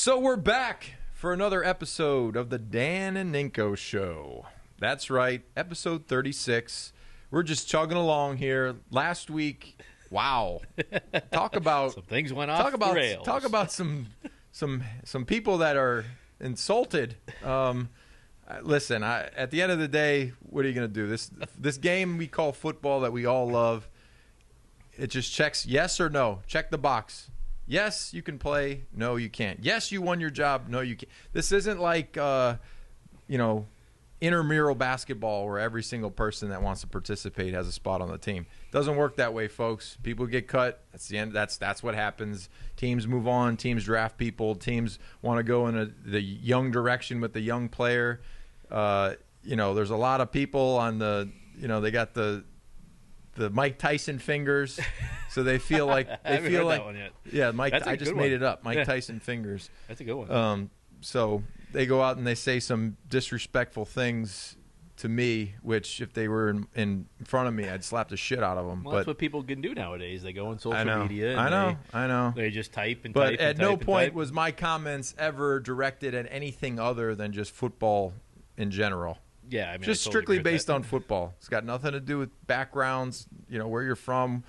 So we're back for another episode of the Dan and Ninko Show. That's right, episode 36. We're just chugging along here. Last week, wow. Talk about some things went off the rails. Talk about some people that are insulted. Listen, at the end of the day, what are you going to do? This game we call football that we all love, it just checks yes or no. Check the box. Yes, you can play. No, you can't. Yes, you won your job. No, you can't. This isn't like, intramural basketball where every single person that wants to participate has a spot on the team. It doesn't work that way, folks. People get cut. That's the end. That's what happens. Teams move on. Teams draft people. Teams want to go in the young direction with the young player. There's a lot of people on the, they got the Mike Tyson fingers, so they feel like that one yet. Yeah, Mike. I just made it up. Mike Tyson fingers. That's a good one. So they go out and they say some disrespectful things to me, which if they were in front of me, I'd slap the shit out of them. Well, that's what people can do nowadays. They go on social media. And I know. They just type and but type. But at no point was my comments ever directed at anything other than just football in general. Yeah, I mean, just strictly based on football. It's got nothing to do with backgrounds, where you're from,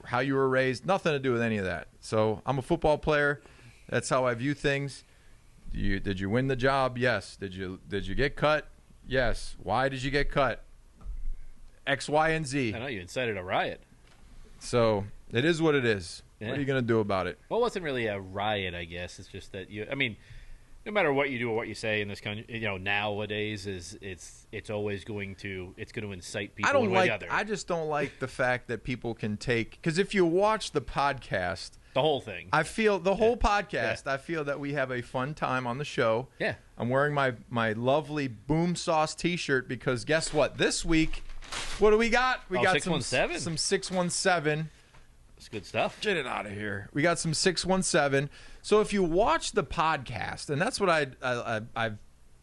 how you were raised, nothing to do with any of that. So I'm a football player. That's how I view things. Did you win the job? Yes. Did you get cut? Yes. Why did you get cut? X, Y, and Z. I know you incited a riot. So it is what it is. Yeah. What are you going to do about it? Well, it wasn't really a riot, I guess. It's just that no matter what you do or what you say in this country, nowadays it's always going to incite people one way or the other. I just don't like the fact that people can take, because if you watch the podcast, the whole thing, I feel the whole podcast. Yeah. I feel that we have a fun time on the show. Yeah, I'm wearing my lovely Boom Sauce T-shirt because guess what? This week, what do we got? We got 617. Some 617. That's good stuff. Get it out of here. We got some 617. So if you watch the podcast, and that's what I've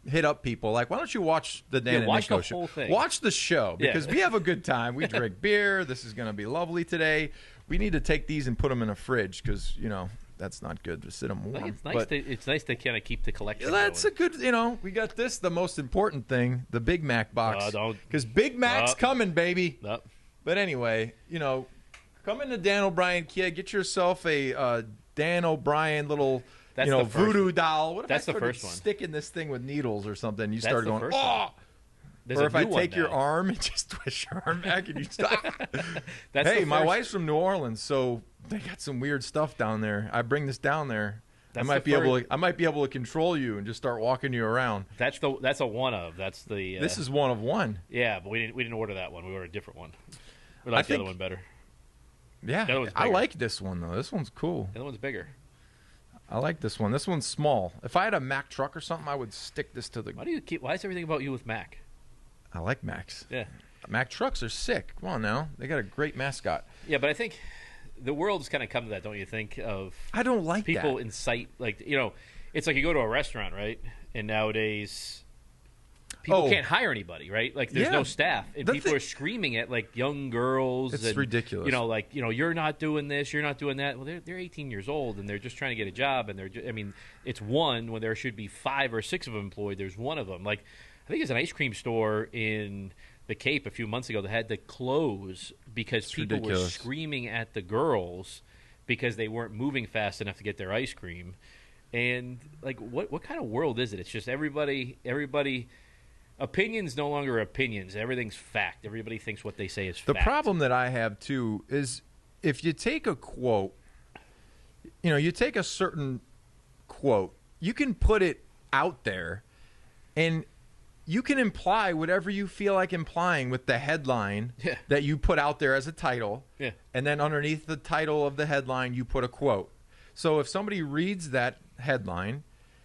hit up people, like, why don't you watch the Dan and Ninko Show? Whole thing. Watch the show, because we have a good time. We drink beer. This is going to be lovely today. We need to take these and put them in a fridge because, that's not good to sit them warm. It's nice to kind of keep the collection That's going. a good, we got this, the most important thing, the Big Mac box. Because Big Mac's coming, baby. But anyway, come into Dan O'Brien, kid. Get yourself a Dan O'Brien little, voodoo doll. What if that's I the first one. Sticking this thing with needles or something? You That's start the going, first oh! one. There's Or a if I new one take your now. arm and just twist your arm back and you stop. That's hey, the my first- wife's from New Orleans, so they got some weird stuff down there. I bring this down there. I That's might the be able to control you and just start walking you around. That's a one of. That's the. This is one of one. Yeah, but we didn't order that one. We ordered a different one. We like the other one better. Yeah, The other one's I bigger. like this one though. This one's cool. The other one's bigger. I like this one. This one's small. If I had a Mack truck or something, I would stick this to the. Why is everything about you with Mac? I like Macks. Yeah. Mack trucks are sick. Come on now, they got a great mascot. Yeah, but I think the world's kind of come to that, don't you think? Of I don't like people that. incite, it's like you go to a restaurant, right? And nowadays, people can't hire anybody, right? Like there's no staff, and people are screaming at like young girls. It's ridiculous. You're not doing this, you're not doing that. Well, they're 18 years old and they're just trying to get a job, and it's one when there should be 5 or 6 of them employed. There's one of them. Like I think there's an ice cream store in the Cape a few months ago that had to close because people were screaming at the girls because they weren't moving fast enough to get their ice cream. And like, what kind of world is it? It's just everybody. Opinions no longer opinions. Everything's fact. Everybody thinks what they say is fact. The problem that I have too is if you take a quote, you take a certain quote, you can put it out there, and you can imply whatever you feel like implying with the headline that you put out there as a title. Yeah. And then underneath the title of the headline, you put a quote. So if somebody reads that headline,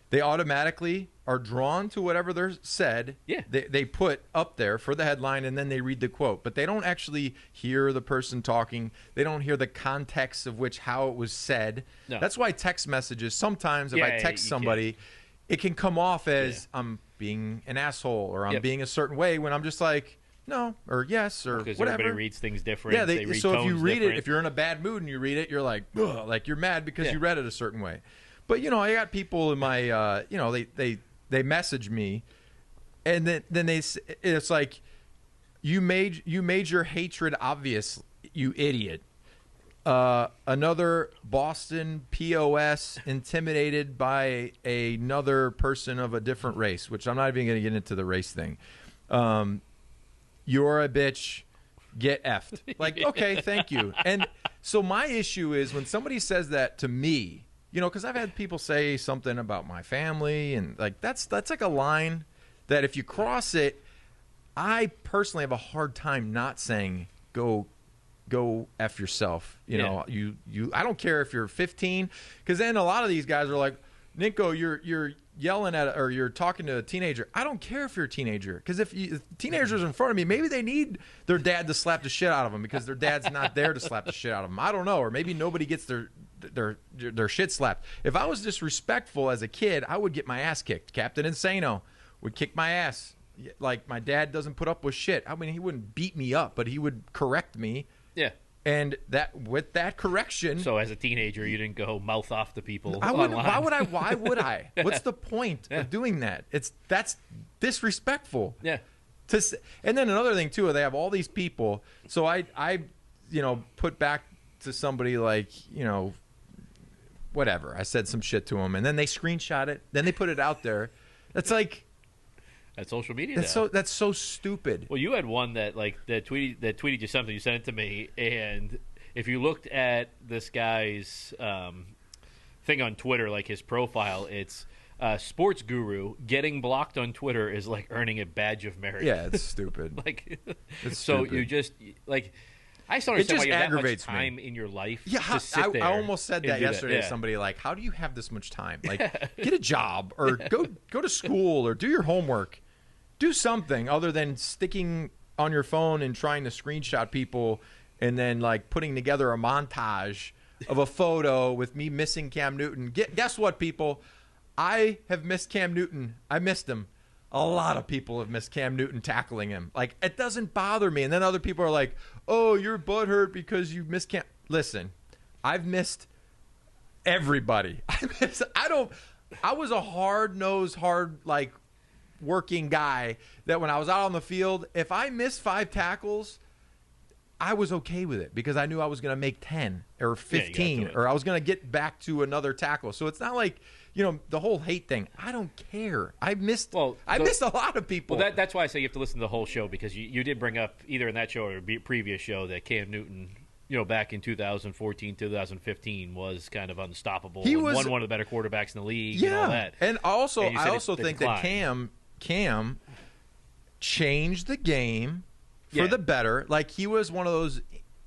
they automatically are drawn to whatever they're said. Yeah. They put up there for the headline, and then they read the quote. But they don't actually hear the person talking. They don't hear the context of how it was said. No. That's why text messages, sometimes if I text somebody, it can come off as I'm being an asshole or I'm being a certain way when I'm just like, no, or yes, or because whatever. Everybody reads things different. Yeah, they read so if you tones read different. it, if you're in a bad mood and you read it, you're like, ugh, like you're mad because you read it a certain way. But I got people in my they message me, and then it's like, you made your hatred obvious, you idiot. Another Boston POS intimidated by another person of a different race, which I'm not even going to get into the race thing. You're a bitch. Get effed. Like, okay, thank you. And so my issue is when somebody says that to me, because I've had people say something about my family, and like that's like a line that if you cross it, I personally have a hard time not saying go F yourself. You I don't care if you're 15, because then a lot of these guys are like, Ninko, you're yelling at, or you're talking to a teenager. I don't care if you're a teenager, because if teenagers in front of me, maybe they need their dad to slap the shit out of them because their dad's not there to slap the shit out of them. I don't know, or maybe nobody gets their shit slapped. If I was disrespectful as a kid, I would get my ass kicked. Captain Insano would kick my ass. Like, my dad doesn't put up with shit. I mean, he wouldn't beat me up, but he would correct me. Yeah. And with that correction, so as a teenager, you didn't go mouth off to people. I wouldn't, online. why would I? What's the point of doing that? That's disrespectful. Yeah. And then another thing too, they have all these people. So I put back to somebody like, whatever. I said some shit to them, and then they screenshot it. Then they put it out there. It's like, that's social media. That's so stupid. Well, you had one that tweeted you something. You sent it to me, and if you looked at this guy's thing on Twitter, like his profile, it's sports guru. Getting blocked on Twitter is like earning a badge of merit. Yeah, it's stupid. It's so stupid. You just like. I just don't understand why you have that much time in your life to sit there. I almost said that yesterday to somebody, like, how do you have this much time? Like, get a job, or go to school, or do your homework. Do something other than sticking on your phone and trying to screenshot people and then, like, putting together a montage of a photo with me missing Cam Newton. Guess what, people? I have missed Cam Newton. I missed him. A lot of people have missed Cam Newton tackling him. Like, it doesn't bother me. And then other people are like, oh, you're butthurt because you missed Cam. Listen, I've missed everybody. I was a hard-nosed, working guy that when I was out on the field, if I missed 5 tackles, I was okay with it because I knew I was going to make 10 or 15 or I was going to get back to another tackle. So it's not like, the whole hate thing. I don't care. I missed a lot of people. Well, that's why I say you have to listen to the whole show, because you did bring up either in that show or a previous show that Cam Newton, back in 2014, 2015 was kind of unstoppable. He was one of the better quarterbacks in the league and all that. And I also think that Cam changed the game for the better. Like, he was one of those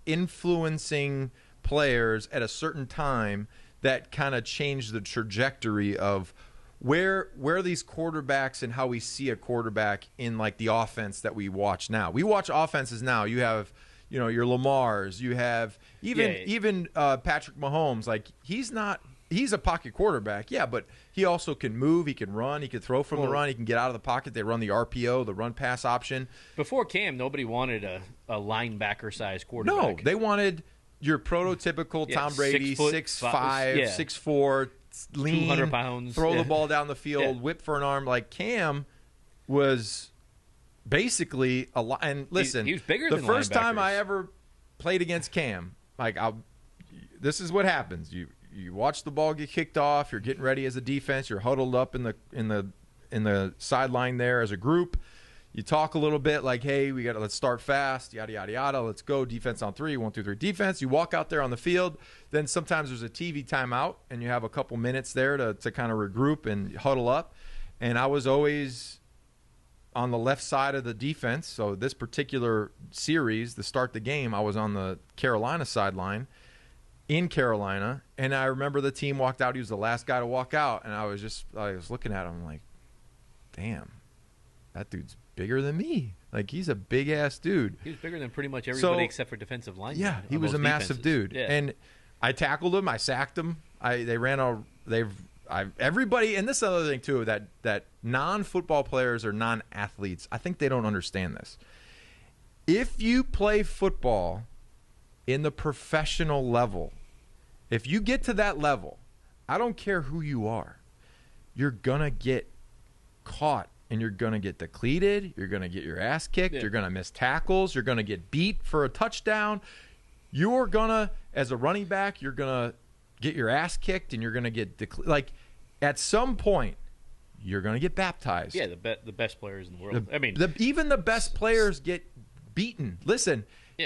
influencing players at a certain time that kind of changed the trajectory of where these quarterbacks and how we see a quarterback in, like, the offense that we watch now. We watch offenses now. You have, your Lamars. You have even Patrick Mahomes. Like, he's a pocket quarterback, but he also can move. He can run. He can throw from the run. He can get out of the pocket. They run the RPO, the run pass option. Before Cam, nobody wanted a linebacker-sized quarterback. No, they wanted your prototypical Tom Brady, 6'5", 6'4", lean, 200 pounds, throw the ball down the field, whip for an arm. Like, Cam was basically a lot. And listen, he was bigger the than first linebackers. time I ever played against Cam, like, this is what happens. You watch the ball get kicked off. You're getting ready as a defense. You're huddled up in the sideline there as a group. You talk a little bit like, hey, let's start fast, yada, yada, yada. Let's go defense on 3, 1, 2, 3 defense. You walk out there on the field. Then sometimes there's a TV timeout, and you have a couple minutes there to kind of regroup and huddle up. And I was always on the left side of the defense. So this particular series, to start the game, I was on the Carolina sideline in Carolina. And I remember the team walked out. He was the last guy to walk out. And I was looking at him like, damn, that dude's bigger than me. Like, he's a big ass dude. He was bigger than pretty much everybody except for defensive linemen. Yeah, he was a massive dude. Yeah. And I tackled him. I sacked him. Everybody, and this is another thing too, that non-football players or non-athletes, I think they don't understand this. If you play football in the professional level, if you get to that level, I don't care who you are. You're going to get caught and you're going to get depleted. You're going to get your ass kicked. You're going to miss tackles. You're going to get beat for a touchdown. You're going to, as a running back, you're going to get your ass kicked and you're going to get like at some point you're going to get baptized. Yeah, the best players in the world. Even the best players get beaten. Listen,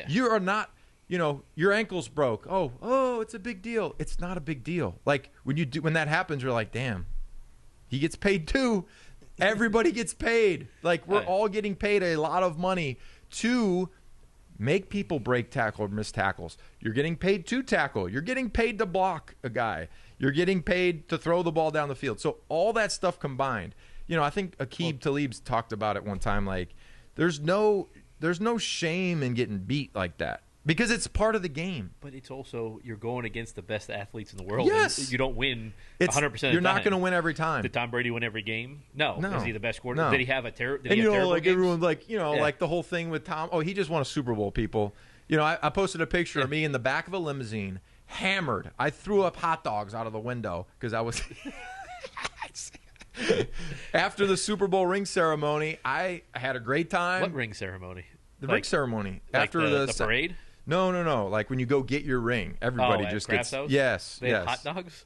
you are not, your ankle's broke. Oh, it's a big deal. It's not a big deal. Like when that happens, you're like, damn, he gets paid too. Everybody gets paid. Like we're all getting paid a lot of money to make people break tackle or miss tackles. You're getting paid to tackle. You're getting paid to block a guy. You're getting paid to throw the ball down the field. So all that stuff combined, I think Aqib Talib's talked about it one time. Like there's no shame in getting beat like that because it's part of the game. But it's also you're going against the best athletes in the world. Yes. And you don't win 100% of the time. You're not going to win every time. Did Tom Brady win every game? No. Is he the best quarterback? No. Did he have a terrible like everyone's like, like the whole thing with Tom. Oh, he just won a Super Bowl, people. I posted a picture of me in the back of a limousine, hammered. I threw up hot dogs out of the window because I was after the Super Bowl ring ceremony. I had a great time. What ring ceremony? The ring ceremony after the parade. No. Like when you go get your ring, everybody just gets. House? Yes. They had hot dogs.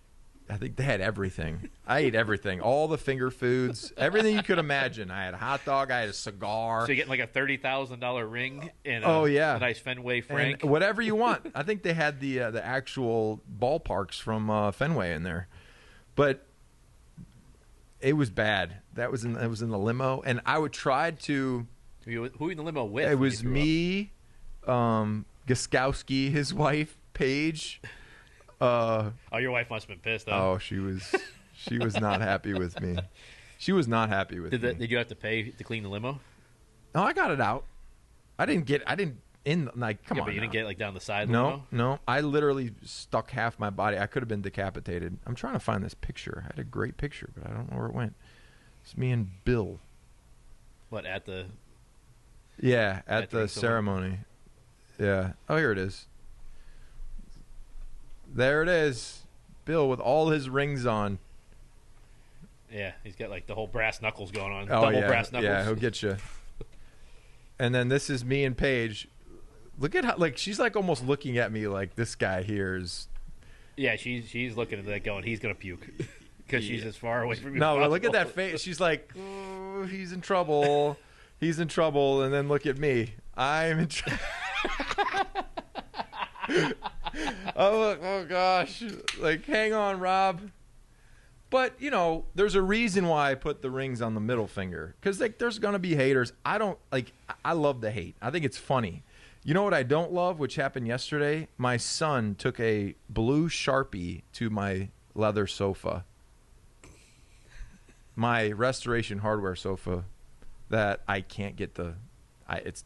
I think they had everything. I ate everything, all the finger foods, everything you could imagine. I had a hot dog. I had a cigar. So you're getting like a $30,000 ring and a nice Fenway Frank. And whatever you want. I think they had the actual ballparks from Fenway in there, but it was bad. It was in the limo, and I would try to. Who were you in the limo with? It was me, Gaskowski, his wife, Paige. Your wife must have been pissed. Huh? Oh, she was not happy with me. She was not happy with me. Did you have to pay to clean the limo? No, I got it out. Come on. But you didn't get down the side. No. I literally stuck half my body. I could have been decapitated. I'm trying to find this picture. I had a great picture, but I don't know where it went. It's me and Bill. What at the? Yeah, at the ceremony. Yeah. Oh, here it is. There it is. Bill with all his rings on. Yeah, he's got the whole brass knuckles going on. Oh, Double brass knuckles. Yeah, he'll get you. And then this is me and Paige. Look at how she's almost looking at me like this guy here is. Yeah, she's looking at that going, he's gonna puke because she's as far away from you. No, look at that face. She's like, oh, he's in trouble. He's in trouble. And then look at me. I'm in trouble. Oh gosh, hang on, Rob. But there's a reason why I put the rings on the middle finger because there's gonna be haters. I don't I love the hate. I think it's funny. You know what I don't love, which happened yesterday? My son took a blue Sharpie to my leather sofa, my Restoration Hardware sofa, that I can't get it's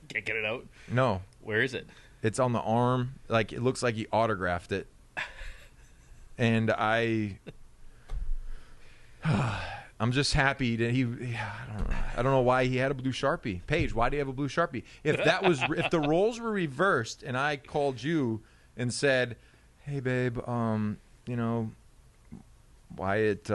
can't get it out. No, where is it? It's on the arm. It looks like he autographed it. And I'm I'm just happy that I don't know why he had a blue Sharpie. Paige, why do you have a blue Sharpie? If the roles were reversed and I called you and said, "Hey babe, Wyatt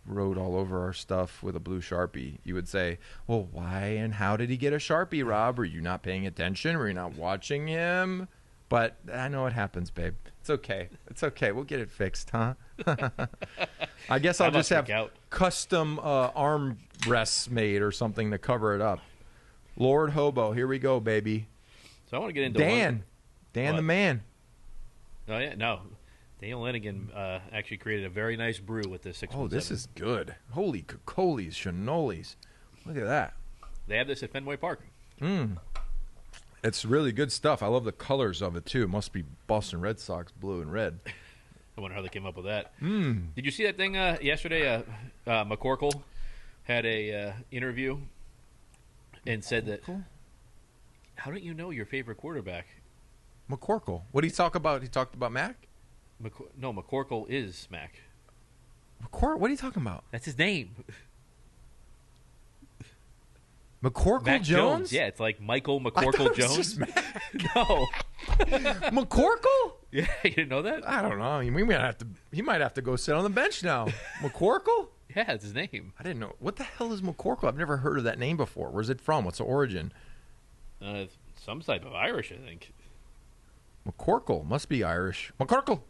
wrote all over our stuff with a blue Sharpie," you would say, "Well, why and how did he get a Sharpie, Rob? Were you not paying attention? Were you not watching him?" But I know it happens, babe. It's okay. It's okay. We'll get it fixed, huh? I guess I'll just have custom arm rests made or something to cover it up. Lord Hobo, here we go, baby. So I want to get into Dan the man. Oh, yeah. No. Daniel Lenigan actually created a very nice brew with this 617. Oh, this is good. Holy cocolis, chanolis. Look at that. They have this at Fenway Park. It's really good stuff. I love the colors of it, too. It must be Boston Red Sox blue and red. I wonder how they came up with that. Did you see that thing yesterday? McCorkle had a interview and said that, how don't you know your favorite quarterback? McCorkle. What did he talk about? He talked about Mac? No, McCorkle is Mac. What are you talking about? That's his name. McCorkle Mac Jones? Yeah, it's like Michael McCorkle Jones. Just Mac. No. McCorkle? Yeah, you didn't know that? I don't know. He might have to go sit on the bench now. McCorkle? Yeah, that's his name. I didn't know. What the hell is McCorkle? I've never heard of that name before. Where's it from? What's the origin? Some type of Irish, I think. McCorkle must be Irish. McCorkle,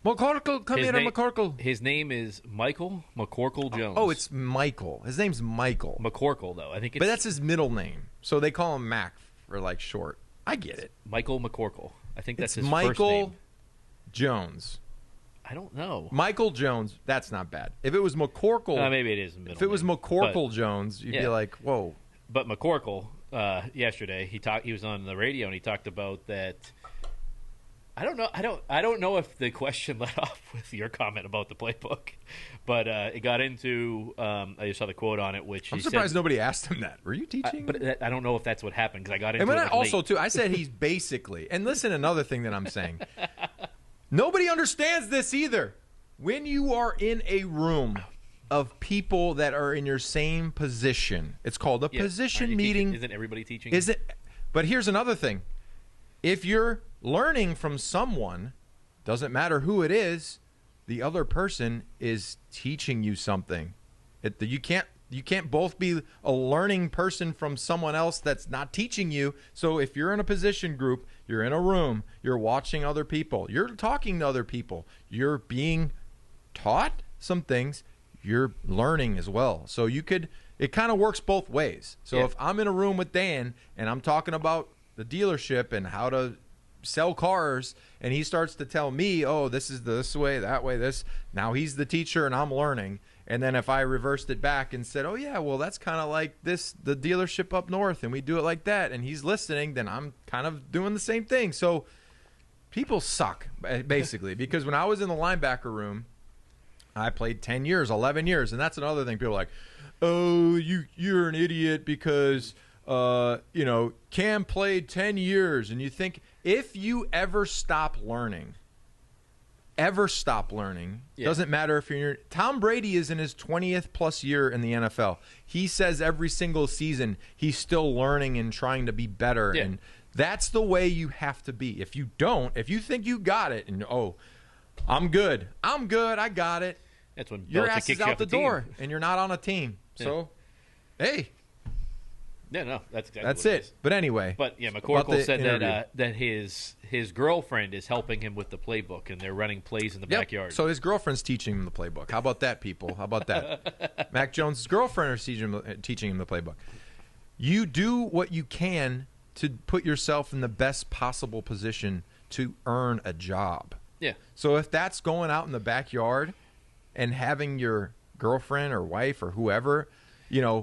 come here, McCorkle. His name is Michael McCorkle Jones. Oh, it's Michael. His name's Michael. McCorkle, though. I think, but that's his middle name, so they call him Mac for like short. I get it. Michael McCorkle. I think that's his Michael first name. Jones. I don't know. Michael Jones. That's not bad. If it was McCorkle, maybe it is. If it was McCorkle Jones, you'd be like, whoa. But McCorkle, yesterday he was on the radio and he talked about that. I don't know if the question led off with your comment about the playbook, but it got into. I just saw the quote on it, which I'm surprised nobody asked him that. Were you teaching? But I don't know if that's what happened because I got into. And it also late. too, I said he's basically. And listen, another thing that I'm saying. Nobody understands this either. When you are in a room of people that are in your same position, it's called a position meeting. Isn't everybody teaching? Is it? But here's another thing. If you're learning from someone, doesn't matter who it is, the other person is teaching you something. You can't both be a learning person from someone else that's not teaching you. So if you're in a position group, you're in a room, you're watching other people, you're talking to other people, you're being taught some things, you're learning as well. So it kind of works both ways. So if I'm in a room with Dan and I'm talking about the dealership and how to sell cars, and he starts to tell me, oh, this is this way, that way, this. Now he's the teacher and I'm learning. And then if I reversed it back and said, oh, yeah, well, that's kind of like this, the dealership up north, and we do it like that, and he's listening, then I'm kind of doing the same thing. So people suck, basically, because when I was in the linebacker room, I played 10 years, 11 years, and that's another thing. People are like, oh, you're an idiot because, Cam played 10 years, and you think if you ever stop learning, doesn't matter if you're Tom Brady is in his 20th plus year in the NFL. He says every single season he's still learning and trying to be better, and that's the way you have to be. If you think you got it and I'm good, I got it, that's when your Belichick ass kicks is you out off the team. door and you're not on a team. So hey, yeah, no, that's exactly that's what it. But anyway, McCorkle said that his girlfriend is helping him with the playbook, and they're running plays in the backyard. So his girlfriend's teaching him the playbook. How about that, people? How about that? Mac Jones' girlfriend is teaching him the playbook. You do what you can to put yourself in the best possible position to earn a job. Yeah. So if that's going out in the backyard and having your girlfriend or wife or whoever,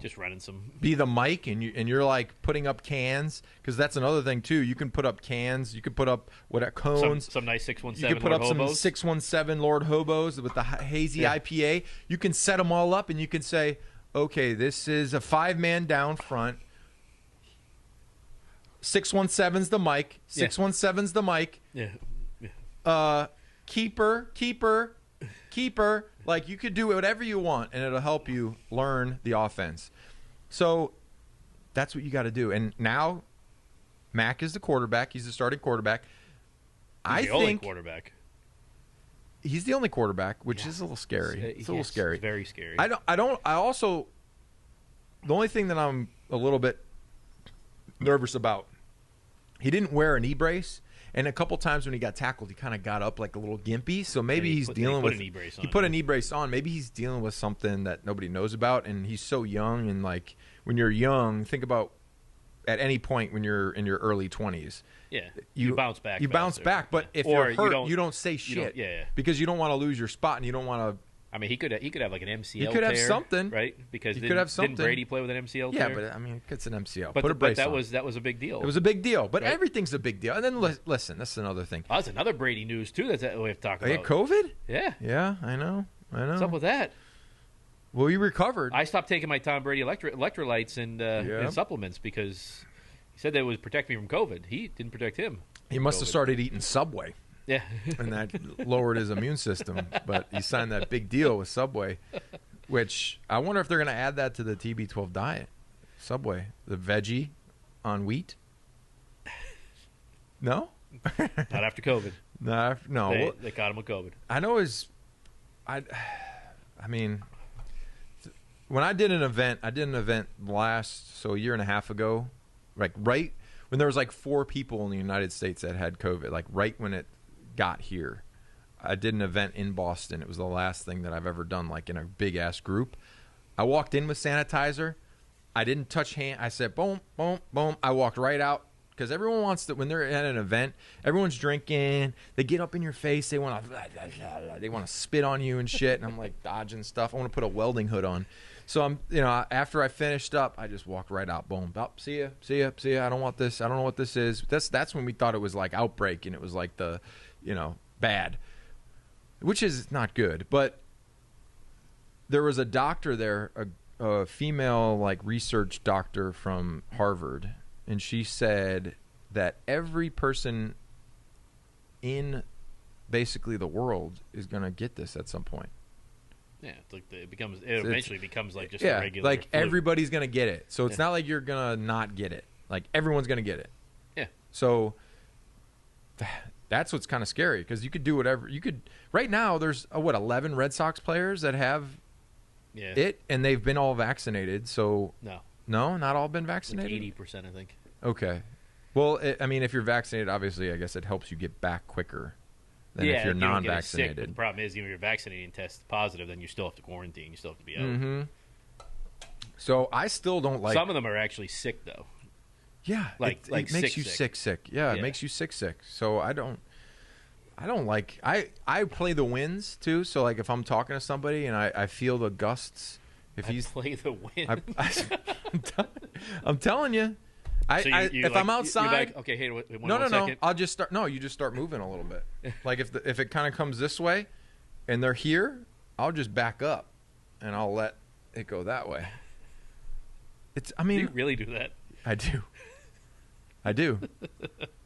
just running some, be the mic, and you're like putting up cans, because that's another thing too. You can put up cans, you can put up cones, some nice 617. You can put Lord up Hobos. some 617 Lord Hobos with the hazy IPA. You can set them all up, and you can say, okay, this is a 5-man down front. 617's the mic. 617's the mic. Yeah. Keeper. Like, you could do whatever you want, and it'll help you learn the offense. So that's what you got to do. And now Mac is the quarterback. He's the starting quarterback. He's the only quarterback. He's the only quarterback, which is a little scary. It's a little scary. It's very scary. The only thing that I'm a little bit nervous about, he didn't wear a knee brace. And a couple times when he got tackled, he kind of got up like a little gimpy. So maybe he's dealing with. He put a knee brace on. Maybe he's dealing with something that nobody knows about. And he's so young. And like when you're young, think about at any point when you're in your early 20s. Yeah, you bounce back. You bounce back. But if you're hurt, you don't say shit. Because you don't want to lose your spot, and you don't want to. I mean, he could have like an MCL. He could have something, right? Because he could have something. Didn't Brady play with an MCL? Yeah, tear? but I mean, it's an MCL. But, put a brace that on. was a big deal. It was a big deal. But right? Everything's a big deal. And then listen, that's another thing. Oh, that's another Brady news too. That we have to talk about. COVID? Yeah. Yeah, I know. What's up with that? Well, he recovered. I stopped taking my Tom Brady electrolytes and supplements because he said that it would protect me from COVID. He didn't protect him. He must have started eating Subway. Yeah. And that lowered his immune system. But he signed that big deal with Subway, which I wonder if they're going to add that to the TB12 diet. Subway, the veggie on wheat. No? Not after COVID. No. They caught him with COVID. I know I mean, when I did an event a year and a half ago, like right when there was like 4 people in the United States that had COVID, like right when it got here. I did an event in Boston. It was the last thing that I've ever done, like in a big ass group. I walked in with sanitizer. I didn't touch hand. I said, boom, boom, boom. I walked right out because everyone wants to, when they're at an event, everyone's drinking. They get up in your face. They want to spit on you and shit. And I'm like dodging stuff. I want to put a welding hood on. So I'm, after I finished up, I just walked right out. Boom. Oh, see ya. I don't want this. I don't know what this is. That's when we thought it was like outbreak and it was like the, bad, which is not good. But there was a doctor there, a female like research doctor from Harvard, and she said that every person in basically the world is going to get this at some point. Yeah, it's like it eventually becomes like just a regular like flu. Everybody's going to get it. So it's not like you're going to not get it. Like everyone's going to get it. Yeah. So that's what's kind of scary because you could do whatever. You could right now there's 11 Red Sox players that have it, and they've been all vaccinated. So no, not all been vaccinated. Like 80%, I think. Okay. Well, if you're vaccinated, obviously, I guess it helps you get back quicker than if you're non-vaccinated. The problem is, even if you're vaccinated and test positive, then you still have to quarantine. You still have to be out. Mm-hmm. So I still don't like. Some of them are actually sick, though. Yeah, it makes you sick. Yeah, it makes you sick. So I don't like. I play the winds too. So like if I'm talking to somebody and I feel the gusts, play the wind. I'm telling you. If I'm outside, okay, hey, wait no. second. I'll just start. No, you just start moving a little bit. Like if it kind of comes this way, and they're here, I'll just back up, and I'll let it go that way. Do you really do that? I do.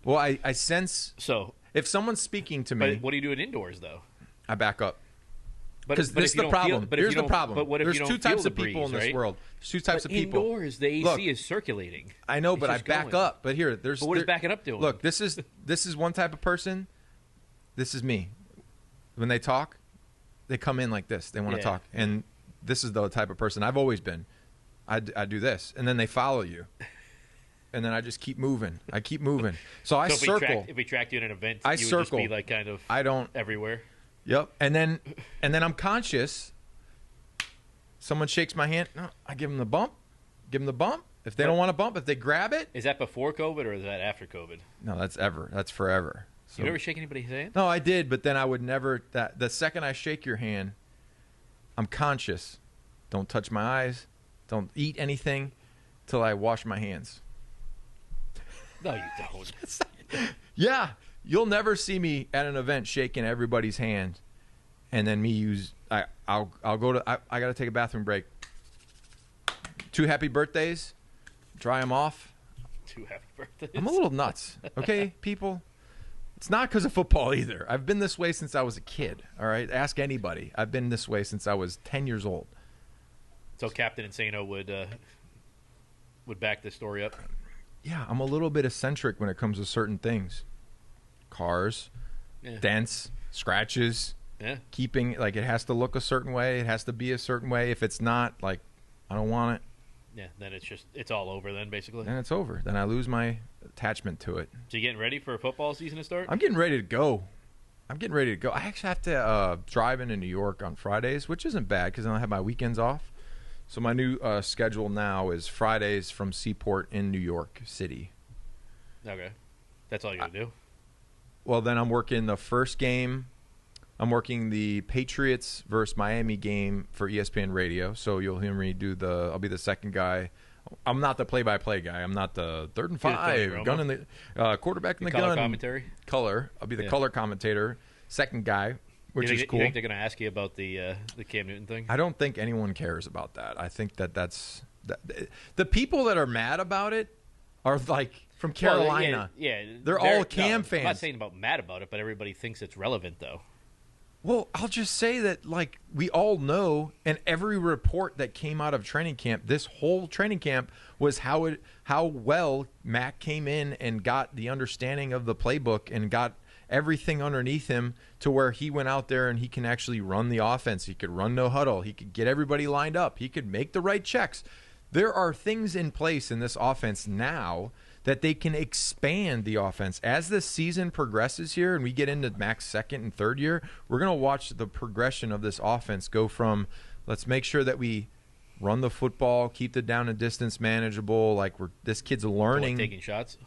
Well, I sense. So if someone's speaking to me, but what are you doing indoors though? I back up. Because this is the problem. Here's the problem. But what if There's two types of people in this world. There's two types of people. Indoors, the AC is circulating. I know, but I back up. But here, there's. But what is backing up doing? Look, this is one type of person. This is me. When they talk, they come in like this. They want to talk, and this is the type of person I've always been. I do this, and then they follow you, and then I just keep moving. So I circle. If we tracked you in an event, I you circle. would just be like kind of. I don't everywhere. Yep, and then I'm conscious. Someone shakes my hand. No, I give them the bump. If they don't want to bump, if they grab it. Is that before COVID or is that after COVID? No, that's forever. So, you never shake anybody's hand? No, I did, but then I would never. The second I shake your hand, I'm conscious. Don't touch my eyes. Don't eat anything till I wash my hands. No, you don't. Yeah. You'll never see me at an event shaking everybody's hand, and then I'll go to. I got to take a bathroom break. 2 happy birthdays, dry them off. 2 happy birthdays. I'm a little nuts, okay, people. It's not because of football either. I've been this way since I was a kid. All right, ask anybody. I've been this way since I was 10 years old. So Captain Insano would back this story up. Yeah, I'm a little bit eccentric when it comes to certain things. Cars, dents, scratches, keeping, like, it has to look a certain way. It has to be a certain way. If it's not, like, I don't want it. Yeah, then it's all over then, basically. Then it's over. Then I lose my attachment to it. So you getting ready for a football season to start? I'm getting ready to go. I actually have to drive into New York on Fridays, which isn't bad because I don't have my weekends off. So my new schedule now is Fridays from Seaport in New York City. Okay. That's all you got to do? Well, then I'm working the first game. I'm working the Patriots versus Miami game for ESPN Radio. So you'll hear me I'll be the second guy. I'm not the play-by-play guy. I'm not the 3rd and 5, gun in the quarterback in the color gun. Commentary? Color. I'll be the color commentator, second guy, which is cool. You think they're going to ask you about the Cam Newton thing? I don't think anyone cares about that. I think that's the people that are mad about it are like from Carolina. Well, they're all Cam fans. I'm not saying about mad about it, but everybody thinks it's relevant, though. Well, I'll just say that, like, we all know, and every report that came out of training camp, this whole training camp was how well Mac came in and got the understanding of the playbook and got everything underneath him to where he went out there and he can actually run the offense. He could run no huddle. He could get everybody lined up. He could make the right checks. There are things in place in this offense now that they can expand the offense. As the season progresses here and we get into Mac's second and third year, we're going to watch the progression of this offense go from, let's make sure that we run the football, keep the down and distance manageable. Like, this kid's learning. Taking shots?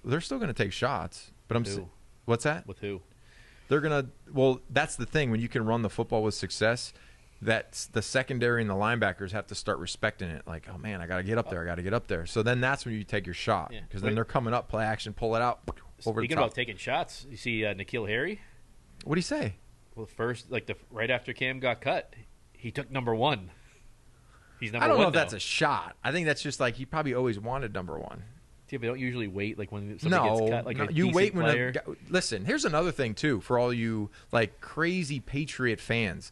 They're still going to take shots. But what's that? With who? They're going to, well, that's the thing. When you can run the football with success, that's the secondary and the linebackers have to start respecting it. Like, oh, man, I got to get up there. I got to get up there. So then that's when you take your shot. Because then they're coming up, play action, pull it out, over the top. Speaking about taking shots, you see N'Keal Harry? What do you say? Well, first, right after Cam got cut, he took number 1. He's number 1 I don't know now. if that's a shot. I think that's just like he probably always wanted number 1. Yeah, but don't usually wait like when somebody gets cut. Like a you wait when player. Listen, here's another thing too for all you like crazy Patriot fans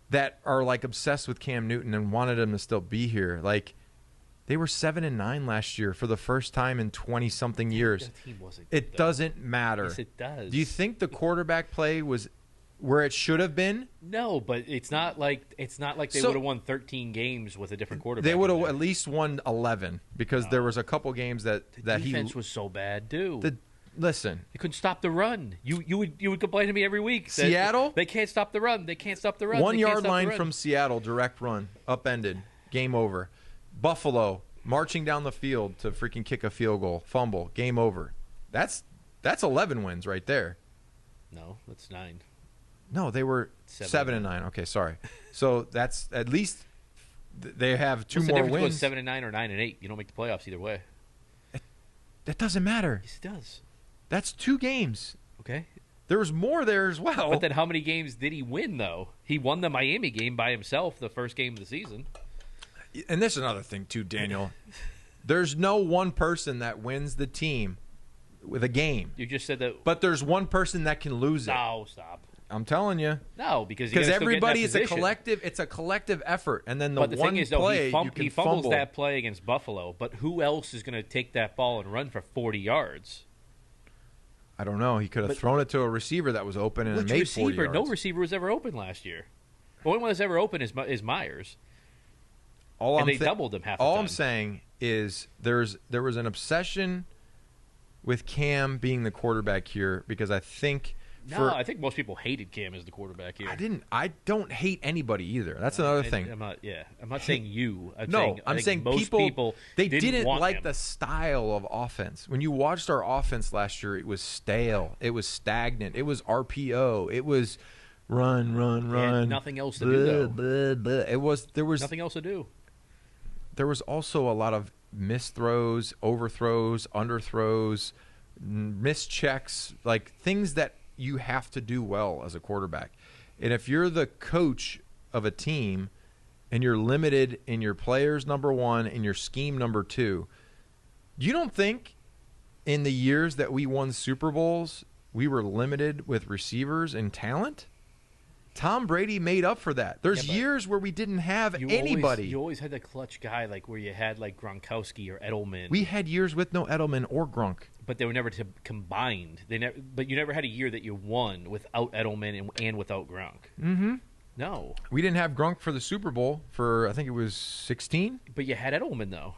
that are like obsessed with Cam Newton and wanted him to still be here. Like, they were 7-9 last year for the first time in 20-something years. That team wasn't good, though. Doesn't matter. Yes, it does. Do you think the quarterback play was where it should have been? No, but it's not like they would have won 13 games with a different quarterback. They would have at least won 11 because there was a couple games that defense was so bad too. Listen, they couldn't stop the run. You would complain to me every week. Seattle, they can't stop the run. They can't stop the run. 1 yard line from Seattle, direct run, upended, game over. Buffalo marching down the field to freaking kick a field goal, fumble, game over. That's 11 wins right there. No, that's 9. No, they were 7 and 9. Okay, sorry. So that's at least they have two more wins. 7 and 9 or 9 and 8. You don't make the playoffs either way. That doesn't matter. Yes, it does. That's 2 games. Okay. There was more there as well. But then how many games did he win, though? He won the Miami game by himself, the first game of the season. And this is another thing, too, Daniel. There's no one person that wins the team with a game. You just said that. But there's one person that can lose it. No, stop. I'm telling you. No, because everybody is a collective. It's a collective effort, and then the one thing is, though, play you can he fumbles fumble. that play against Buffalo. But who else is going to take that ball and run for 40 yards? I don't know. He could have thrown it to a receiver that was open and made 40 yards. No receiver was ever open last year. The only one that's ever open is Myers. They doubled him half the time. All I'm saying is there was an obsession with Cam being the quarterback here because I think. I think most people hated Cam as the quarterback here. I don't hate anybody either. That's another thing. I'm not saying you. I'm saying most people they didn't like him. the style of offense. When you watched our offense last year, it was stale. It was stagnant. It was RPO. It was run. Nothing else to do, though. There was nothing else to do. There was also a lot of missed throws, overthrows, underthrows, missed checks, like things that you have to do well as a quarterback. And if you're the coach of a team and you're limited in your players, number 1, and your scheme, number 2, you don't think in the years that we won Super Bowls, we were limited with receivers and talent? Tom Brady made up for that. There's years where we didn't have anybody. You always had the clutch guy, like where you had like Gronkowski or Edelman. We had years with no Edelman or Gronk. But they were never combined. But you never had a year that you won without Edelman and without Gronk. Mm-hmm. No. We didn't have Gronk for the Super Bowl for, I think it was 16. But you had Edelman, though.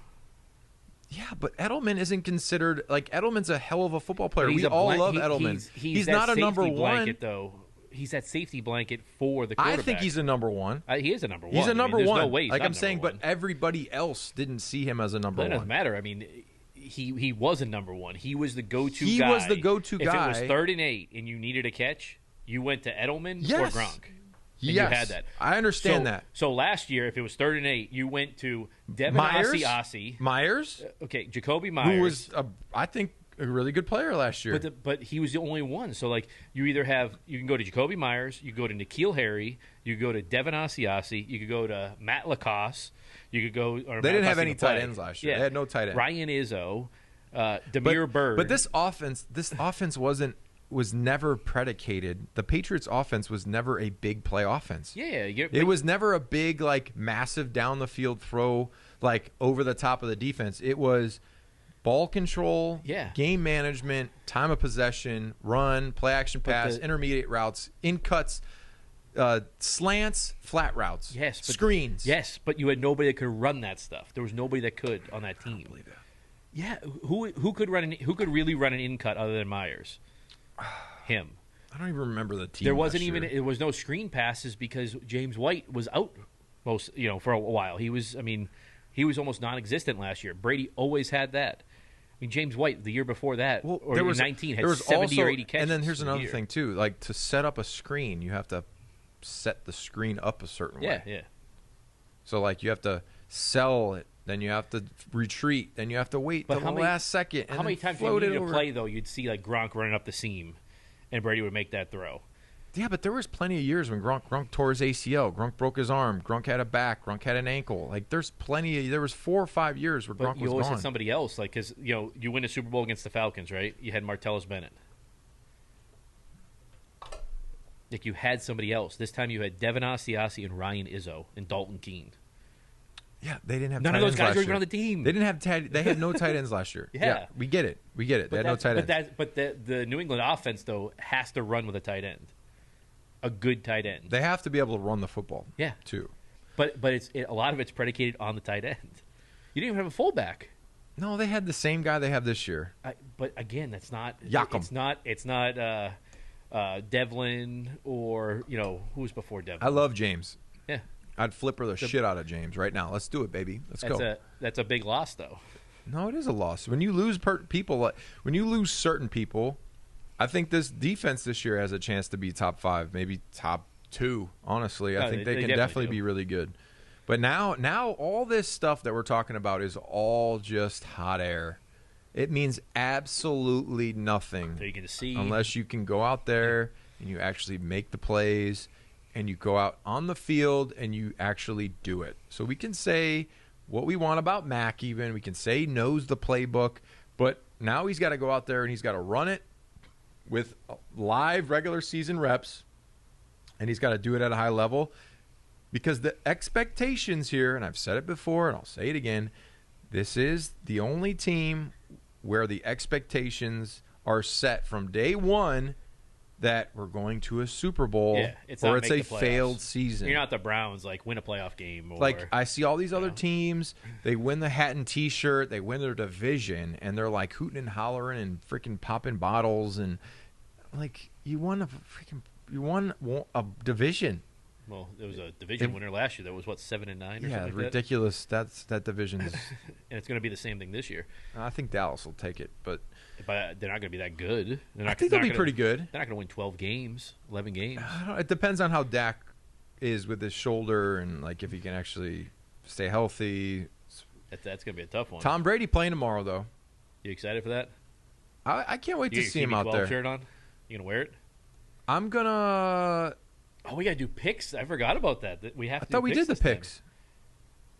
Yeah, but Edelman isn't considered, like, Edelman's a hell of a football player. We all love Edelman. He's not a number 1. Blanket, though. He's that safety blanket for the quarterback. I think he's a number 1. He is a number 1. He's a number 1. No way like I'm saying, but everybody else didn't see him as a number 1. It doesn't matter. I mean, he was a number 1. He was the go-to guy. He was the go-to guy. If it was 3rd and 8 and you needed a catch, you went to Edelman or Gronk. And yes. You had that. I understand that. So last year, if it was 3rd and 8, you went to Devin Asiasi. Myers? Okay, Jacoby Myers. Who was, I think, a really good player last year. But he was the only one. So, like, you can go to Jacoby Myers, you go to N'Keal Harry, you go to Devin Asiasi, you could go to Matt Lacoste, you could go. Or they didn't have any tight ends last year. Yeah. They had no tight end. Ryan Izzo, Demir Bird. But this offense wasn't was never predicated. The Patriots offense was never a big play offense. Yeah, it was never a big, like, massive down the field throw, like, over the top of the defense. It was ball control, game management, time of possession, run, play action pass, intermediate routes, in cuts, slants, flat routes, screens. Yes, but you had nobody that could run that stuff. There was nobody that could on that team. I don't believe that. Yeah, who could really run an in cut other than Myers? Him. I don't even remember the team. There was no screen passes because James White was out for a while. He was almost non-existent last year. Brady always had that. I mean, James White the year before that, there was 19 had 70 or 80 catches. And then here's another thing too. Like, to set up a screen, you have to set the screen up a certain way. Yeah. So, like, you have to sell it. Then you have to retreat. Then you have to wait till the last second. How many times you needed to play, though, you'd see, like, Gronk running up the seam, and Brady would make that throw. Yeah, but there was plenty of years when Gronk tore his ACL. Gronk broke his arm. Gronk had a back. Gronk had an ankle. Like, there was 4 or 5 years where Gronk was gone. You always had somebody else, like, because, you win a Super Bowl against the Falcons, right? You had Martellus Bennett. Like, you had somebody else. This time you had Devin Asiasi and Ryan Izzo and Dalton Keene. Yeah, they didn't have none tight of those ends guys last were even year. on the team. They didn't have they had no tight ends last year. Yeah, we get it. They had no tight ends. But the New England offense, though, has to run with a tight end, a good tight end. They have to be able to run the football. Yeah, too. But a lot of it's predicated on the tight end. You didn't even have a fullback. No, they had the same guy they have this year. But again, that's not. Yakum. It's not Devlin or who was before Devlin. I love James. Yeah. I'd flipper the shit out of James right now. Let's do it, baby. Let's go. That's a big loss, though. No, it is a loss. When you lose people, when you lose certain people, I think this defense this year has a chance to be top 5, maybe top 2. Honestly, I think they can definitely be really good. But now all this stuff that we're talking about is all just hot air. It means absolutely nothing unless you can go out there and you actually make the plays. And you go out on the field and you actually do it. So we can say what we want about Mac even. We can say he knows the playbook. But now he's got to go out there and he's got to run it with live regular season reps. And he's got to do it at a high level. Because the expectations here, and I've said it before and I'll say it again, this is the only team where the expectations are set from day one that we're going to a Super Bowl, or it's a failed season. You're not the Browns, like, win a playoff game. Or, like, I see all these other teams, they win the hat and T-shirt, they win their division, and they're, like, hooting and hollering and freaking popping bottles, and, like, you won a division. Well, there was a division winner last year that was, 7-9 or something like ridiculous. That division's... and it's going to be the same thing this year. I think Dallas will take it, but they're not going to be that good. I think they'll be pretty good. They're not going to win 12 games, 11 games. It depends on how Dak is with his shoulder and, like, if he can actually stay healthy. That's going to be a tough one. Tom Brady playing tomorrow, though. You excited for that? I can't wait to see him out there. Shirt on? You going to wear it? I'm going to... Oh, we got to do picks. I forgot about that. We have. I thought we did the picks.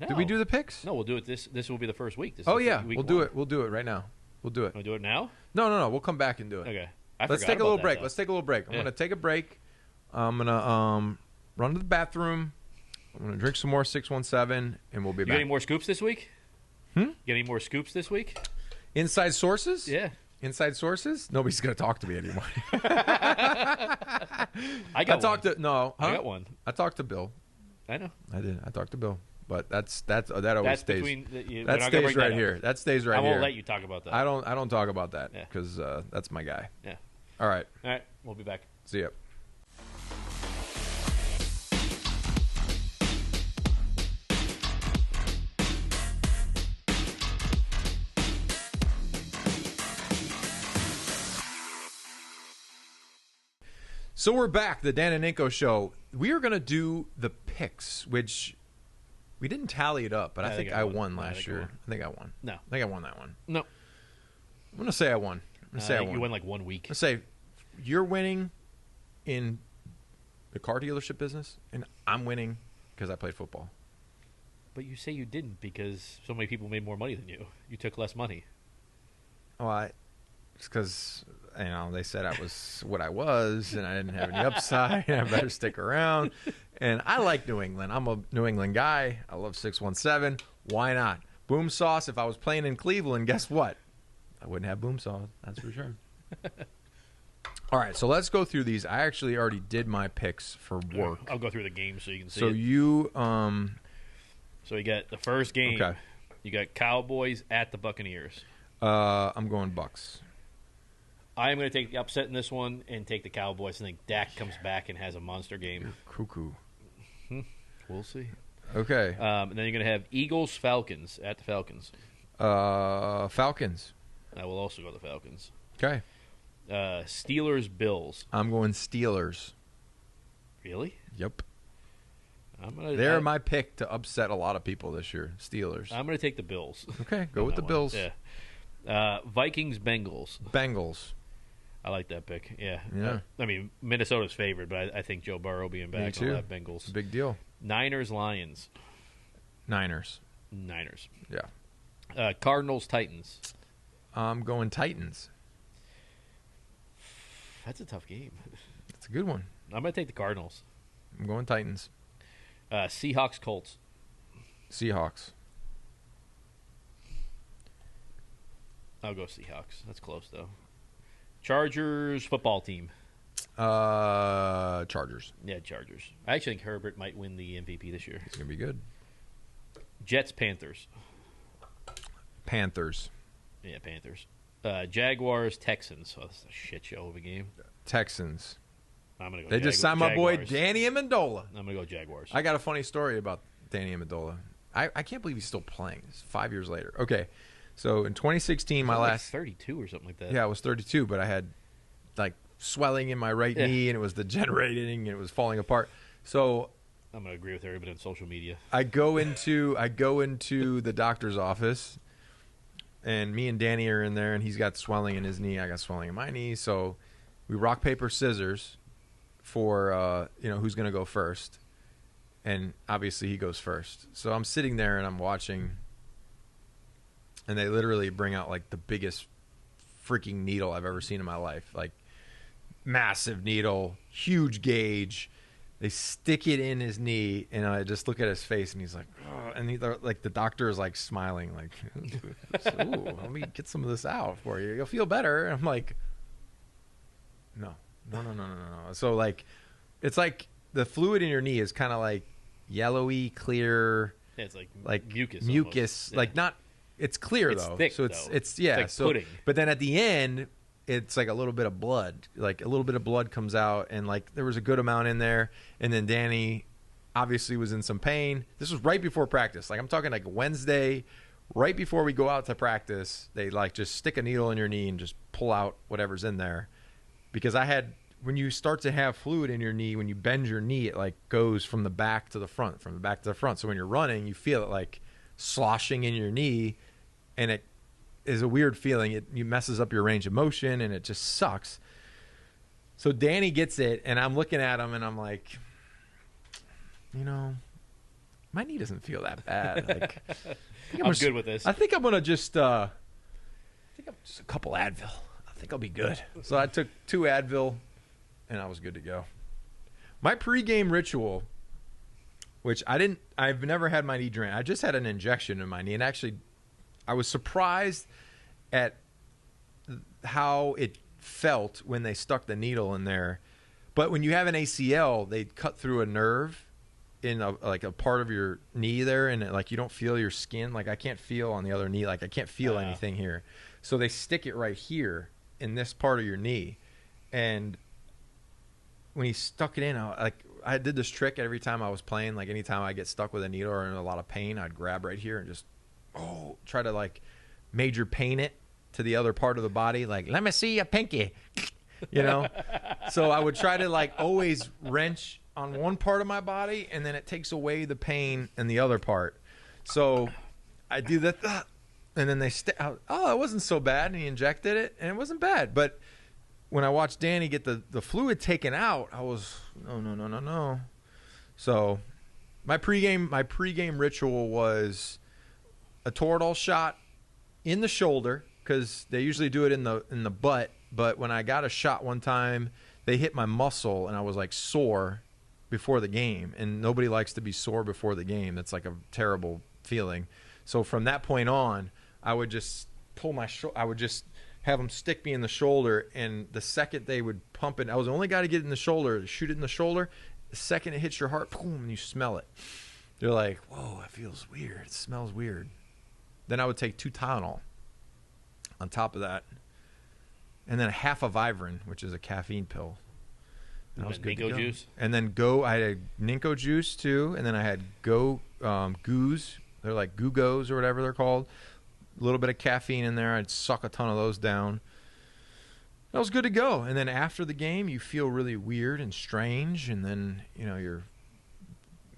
No. Did we do the picks? No, we'll do it. This will be the first week. We'll do it. We'll do it right now. We'll do it. Want to do it now? No. We'll come back and do it. Okay. Let's take a little break. I'm going to take a break. I'm going to run to the bathroom. I'm going to drink some more 617, and we'll be back. You got any more scoops this week? You got any more scoops this week? Inside sources? Yeah. Inside sources? Nobody's going to talk to me anymore. I got one. I talked to Bill. I know. I did. I talked to Bill. But that always stays. That stays right here. That stays right here. I won't let you talk about that. I don't talk about that because that's my guy. Yeah. All right. We'll be back. See ya. So we're back, the Dan and Ninko Show. We are going to do the picks, which we didn't tally it up, but I think I won last year. I think I won. No. I think I won that one. No. I'm going to say I won. You won like 1 week. Let's say you're winning in the car dealership business, and I'm winning because I played football. But you say you didn't because so many people made more money than you. You took less money. Oh, it's because they said I was what I was, and I didn't have any upside, and I better stick around. And I like New England. I'm a New England guy. I love 617. Why not? Boom sauce. If I was playing in Cleveland, guess what? I wouldn't have boom sauce. That's for sure. All right, so let's go through these. I actually already did my picks for work. I'll go through the game so you can see so it. you So you got the first game. Okay. You got Cowboys at the Buccaneers. I'm going Bucks. I am going to take the upset in this one and take the Cowboys. I think Dak comes back and has a monster game. Cuckoo. We'll see. Okay. And then you're going to have Eagles-Falcons at the Falcons. Falcons. I will also go the Falcons. Okay. Steelers-Bills. I'm going Steelers. Really? Yep. They're my pick to upset a lot of people this year. Steelers. I'm going to take the Bills. Okay, go with the Bills. Yeah. Vikings-Bengals. Bengals. I like that pick. Yeah. Yeah. I mean, Minnesota's favored, but I think Joe Burrow being back, Me too. I'll have Bengals. It's a big deal. Niners-Lions. Niners. Yeah. Cardinals-Titans. I'm going Titans. That's a tough game. That's a good one. I'm going to take the Cardinals. I'm going Titans. Seahawks-Colts. Seahawks. I'll go Seahawks. That's close, though. Chargers football team. Chargers. Yeah, Chargers. I actually think Herbert might win the MVP this year. It's going to be good. Jets-Panthers. Panthers. Yeah, Panthers. Jaguars-Texans. Oh, this is a shit show of a game. Texans. I'm gonna go. They just signed my boy Jaguars. Danny Amendola. I'm gonna go Jaguars. I got a funny story about Danny Amendola. I can't believe he's still playing. It's 5 years later. Okay, so in 2016, my last 32 or something like that. Yeah, I was 32, but I had like swelling in my right knee, and it was degenerating, and it was falling apart. So I'm gonna agree with everybody on social media. I go into the doctor's office, and me and Danny are in there, and he's got swelling in his knee. I got swelling in my knee. So we rock paper scissors for who's going to go first, and obviously he goes first. So I'm sitting there and I'm watching, and they literally bring out like the biggest freaking needle I've ever seen in my life, like massive needle, huge gauge. They stick it in his knee, and I just look at his face, and he's like, oh, and the doctor is like smiling, like, ooh, let me get some of this out for you. You'll feel better. And I'm like, no. So like, it's like the fluid in your knee is kind of like yellowy, clear. Yeah, it's like mucus. Yeah. Like not. It's clear it's though. Thick, so it's yeah. like so pudding. But then at the end, it's like a little bit of blood. Like a little bit of blood comes out, and like there was a good amount in there. And then Danny obviously was in some pain. This was right before practice. Like I'm talking like Wednesday, right before we go out to practice. They like just stick a needle in your knee and just pull out whatever's in there. Because when you start to have fluid in your knee, when you bend your knee, it like goes from the back to the front, from the back to the front. So when you're running, you feel it like sloshing in your knee, and it is a weird feeling. It messes up your range of motion, and it just sucks. So Danny gets it, and I'm looking at him, and I'm like, my knee doesn't feel that bad. Like, I'm good with this. I think I'm gonna just a couple Advil. I think I'll be good. So I took 2 Advil, and I was good to go. My pregame ritual, which I've never had my knee drained. I just had an injection in my knee, and actually, I was surprised at how it felt when they stuck the needle in there. But when you have an ACL, they cut through a nerve in a part of your knee there, and like you don't feel your skin. Like I can't feel on the other knee. Like I can't feel anything here. So they stick it right here in this part of your knee, and when he stuck it in, I did this trick every time I was playing. Like anytime I get stuck with a needle or in a lot of pain, I'd grab right here and just try to like major pain it to the other part of the body. Like, let me see your pinky, So I would try to like always wrench on one part of my body, and then it takes away the pain in the other part. So I do that. And then it wasn't so bad, and he injected it, and it wasn't bad. But when I watched Danny get the fluid taken out, I was, no. So my pregame ritual was a Toradol shot in the shoulder, because they usually do it in the butt but when I got a shot one time, they hit my muscle, and I was like sore before the game. And nobody likes to be sore before the game. That's like a terrible feeling. So from that point on, I would just pull my I would just have them stick me in the shoulder, and the second they would pump it, I was the only guy to get it in the shoulder, shoot it in the shoulder. The second it hits your heart, boom, and you smell it. You're like, whoa, it feels weird. It smells weird. Then I would take 2 Tylenol on top of that, and then a half of Vivarin, which is a caffeine pill. And Ninko juice? And then I had Ninko juice too, and then I had goos. They're like Goo-Go's or whatever they're called. A little bit of caffeine in there. I'd suck a ton of those down. That was good to go. And then after the game, you feel really weird and strange, and then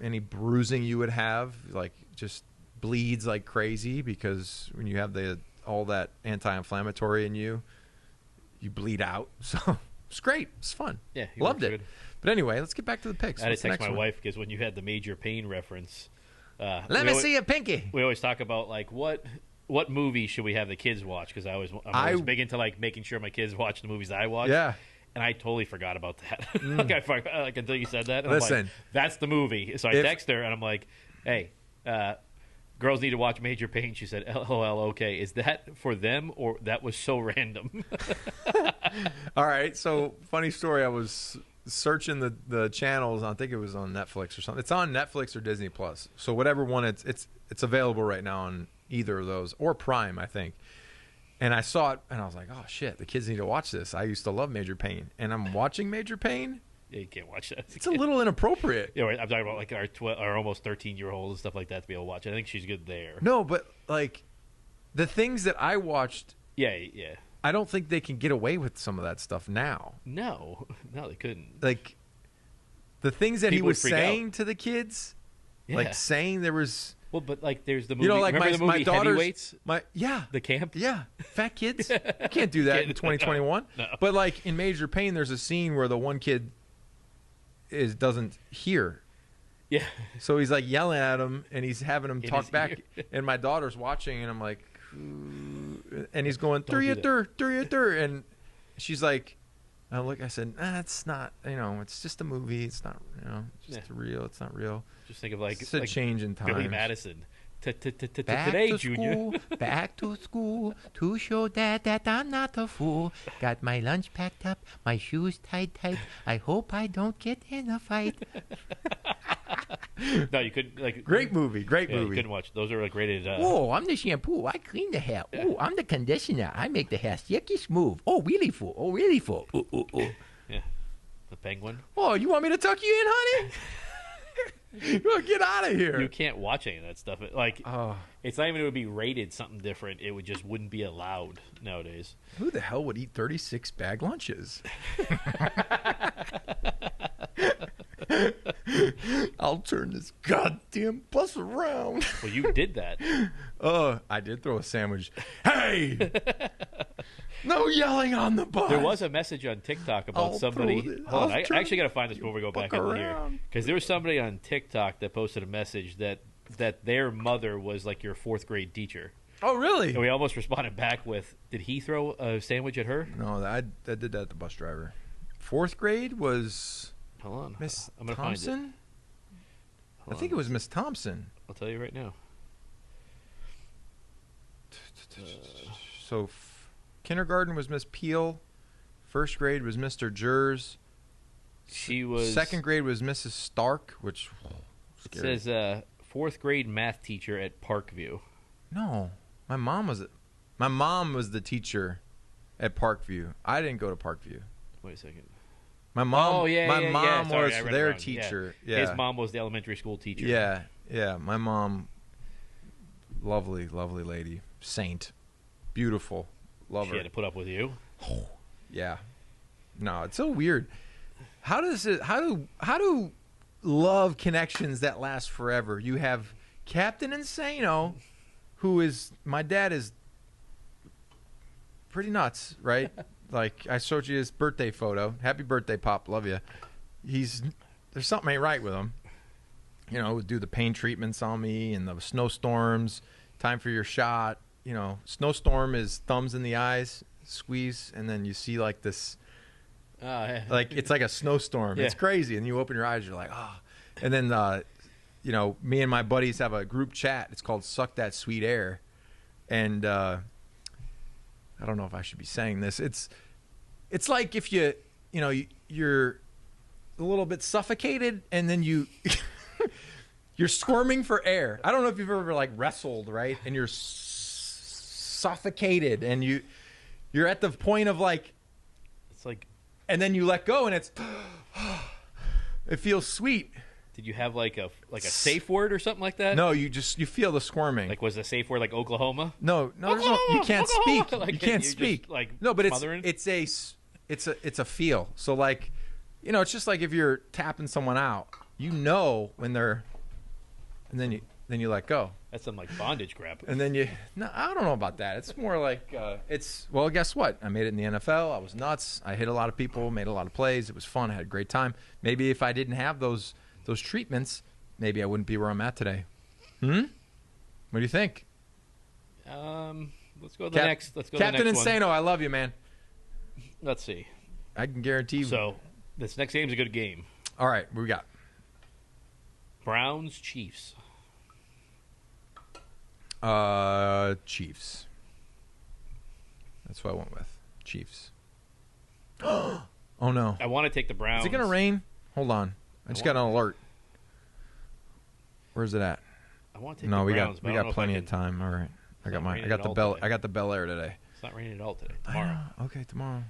any bruising you would have like just bleeds like crazy, because when you have all that anti-inflammatory in you bleed out. So it's great. It's fun. Yeah, loved it. Good. But anyway, let's get back to the picks. I had to text my wife because when you had the major pain reference, let me see a pinky. We always talk about like what movie should we have the kids watch, because I'm always big into like making sure my kids watch the movies I watch. Yeah. And I totally forgot about that. Like until you said that. And listen, I'm like, that's the movie. So I text her and I'm like, hey, girls need to watch Major Pain. She said, LOL, okay. Is that for them, or that was so random? All right. So funny story. I was searching the channels. I think it was on Netflix or something. It's on Netflix or Disney Plus. So whatever one it's available right now on either of those, or Prime, I think. And I saw it, and I was like, oh, shit, the kids need to watch this. I used to love Major Pain. And I'm watching Major Pain. Yeah, you can't watch that. It's a little inappropriate. Yeah, I'm talking about like our almost 13-year-old and stuff like that to be able to watch it. I think she's good there. No, but like the things that I watched. Yeah. I don't think they can get away with some of that stuff now. No, they couldn't. Like the things that he was saying to the kids, like saying there was. Well, but like there's the movie. Like remember the movie my daughter's Heavyweights? The camp. Yeah, fat kids. You can't do that in 2021. No. But like in Major Pain, there's a scene where the one kid doesn't hear. Yeah. So he's like yelling at him, and he's having him talk back. And my daughter's watching, and I'm like, and he's going through your and she's like, I said, it's not. It's just a movie. It's not. It's just real. It's not real. Just think of like it's a change in time. Billy Madison. Today, Junior. Back to school to show that I'm not a fool. Got my lunch packed up, my shoes tied tight. I hope I don't get in a fight. No, you couldn't. Like great movie. You couldn't watch. Those are like rated. Oh, I'm the shampoo. I clean the hair. Oh, I'm the conditioner. I make the hair silky smooth. Oh, really full. Oh, really full. Oh. Yeah, the penguin. Oh, you want me to tuck you in, honey? Get out of here. You can't watch any of that stuff. Like, it's not even it would be rated something different. It would just wouldn't be allowed nowadays. Who the hell would eat 36 bag lunches? I'll turn this goddamn bus around. Well, you did that. I did throw a sandwich. Hey! No yelling on the bus. There was a message on TikTok about somebody. Hold on, I actually got to find this before we go back over here. Because there was somebody on TikTok that posted a message that their mother was like your 4th grade teacher. Oh, really? And we almost responded back with, did he throw a sandwich at her? No, I did that at the bus driver. 4th grade was Hold on. Miss I'm gonna Thompson? Find it. I think it was Miss Thompson. I'll tell you right now. So kindergarten was Miss Peel. 1st grade was Mr. Jers. She was 2nd grade was Mrs. Stark, which scary. It says 4th grade math teacher at Parkview. No, my mom was the teacher at Parkview. I didn't go to Parkview. Wait a second. My mom. My mom Sorry, was their teacher. Yeah. His mom was the elementary school teacher. Yeah. My mom, lovely lady, saint, beautiful, love her. She had to put up with you. Yeah. No, it's so weird. How do love connections that last forever? You have Captain Insano, who is my dad is pretty nuts, right? Like I showed you his birthday photo. Happy birthday, Pop. Love you. There's something ain't right with him. Would do the pain treatments on me and the snowstorms. Time for your shot. Snowstorm is thumbs in the eyes. squeeze, and then you see like this, Yeah. like it's like a snowstorm. Yeah. It's crazy, and you open your eyes, you're like, oh. And then, you know, me and my buddies have a group chat. It's called "Suck That Sweet Air," and I don't know if I should be saying this. It's like if you're a little bit suffocated, and then you're squirming for air. I don't know if you've ever like wrestled, right? And you're suffocated, and you're at the point of like, It's like, and then you let go, and it feels sweet. did you have like a safe word or something like that? No, you feel the squirming. Like, was the safe word like Oklahoma? No, there's no, you can't Oklahoma! speak. Like, You can't you're speak. just, like, no, but smothering? it's a feel. So like, you know, it's just like if you're tapping someone out, you know when they're, and then you let go. That's some like bondage crap. And then no, I don't know about that. It's more like, well, guess what? I made it in the NFL. I was nuts. I hit a lot of people, made a lot of plays. It was fun. I had a great time. Maybe if I didn't have those treatments, maybe I wouldn't be where I'm at today. What do you think? Let's go to the next. Let's go Captain to the next Insano, I love you, man. one. Let's see. I can guarantee. So this next game's a good game. All right, what we got? Browns Chiefs. Chiefs. That's what I went with. Chiefs. Oh no! I want to take the Browns. Is it gonna rain? Hold on. I just got an alert. Where's it at? I want to take No, the we Browns. got plenty of time. All right. I got raining I got at the all Bel today. I got the Bel Air today. It's not raining at all today. I Tomorrow. know. Okay, tomorrow.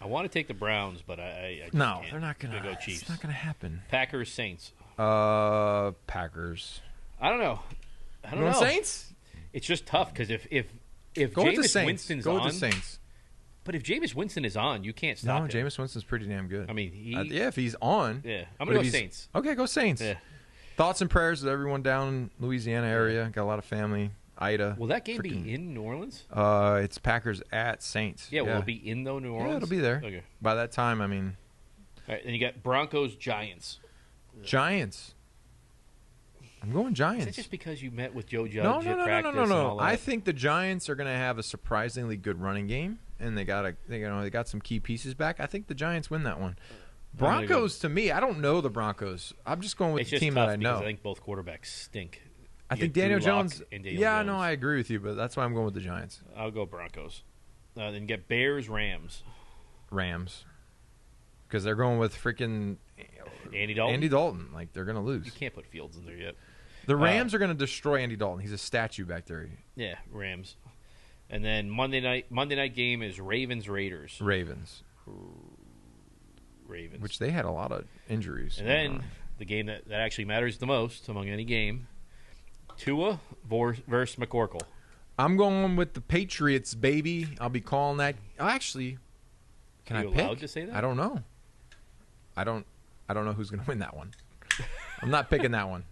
I want to take the Browns, but I just No, can't. they're not gonna. Go Chiefs. It's not gonna happen. Packers Saints. Packers. I don't know. You want Saints? It's just tough because if Go with the Jameis Saints. Winston's Go on, with the Saints. but if Jameis Winston is on, you can't stop No, him. Jameis Winston's pretty damn good. I mean, he. Yeah, if he's on. Yeah, I'm But gonna if go he's- Saints. Okay, go Saints. Yeah. Thoughts and prayers to everyone down in Louisiana area. Got a lot of family. Ida. Will that game Freaking- be in New Orleans? It's Packers at Saints. Yeah, will it be in New Orleans? Yeah, it'll be there. Okay. By that time, I mean, All right, then you got Broncos Giants. Giants. I'm going Is Giants. that just because you met with Joe Judge No, at practice and all that? I think the Giants are going to have a surprisingly good running game, and they got some key pieces back. I think the Giants win that one. Broncos, to me, I don't know the Broncos. I'm just going with It's the just team tough that I because know. I think both quarterbacks stink. I You think got Daniel Drew Lock Jones. and Daniel Yeah, Jones. no, I agree with you, but that's why I'm going with the Giants. I'll go Broncos. Then you get Bears Rams. Rams, because they're going with freaking Andy Dalton. Andy Dalton. Like they're going to lose. You can't put Fields in there yet. The Rams are going to destroy Andy Dalton. He's a statue back there. Yeah, Rams. And then Monday night game is Ravens Raiders. Ravens, which they had a lot of injuries. And then the game that actually matters the most among any game, Tua versus McCorkle. I'm going with the Patriots, baby. I'll be calling that. Actually, can Are I you pick? allowed to say that? I don't know. I don't know who's going to win that one. I'm not picking that one.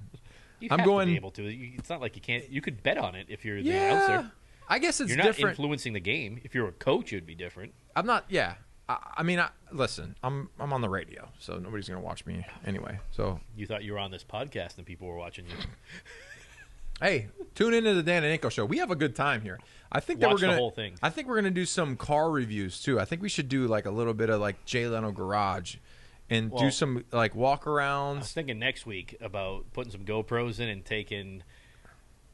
You I'm have going- to be able to. It's not like you can't. You could bet on it if you're the Yeah, announcer. I guess it's You're not different. influencing the game. If you're a coach, it would be different. I'm not. Yeah. I mean, listen. I'm on the radio, so nobody's going to watch me anyway. So You thought you were on this podcast and people were watching you. hey, tune into the Dan and Ninko Show. We have a good time here. I think that Watch we're the gonna. whole thing. I think we're gonna do some car reviews too. I think we should do like a little bit of like Jay Leno Garage, and do Well, some like walk I was arounds. thinking next week about putting some GoPros in and taking.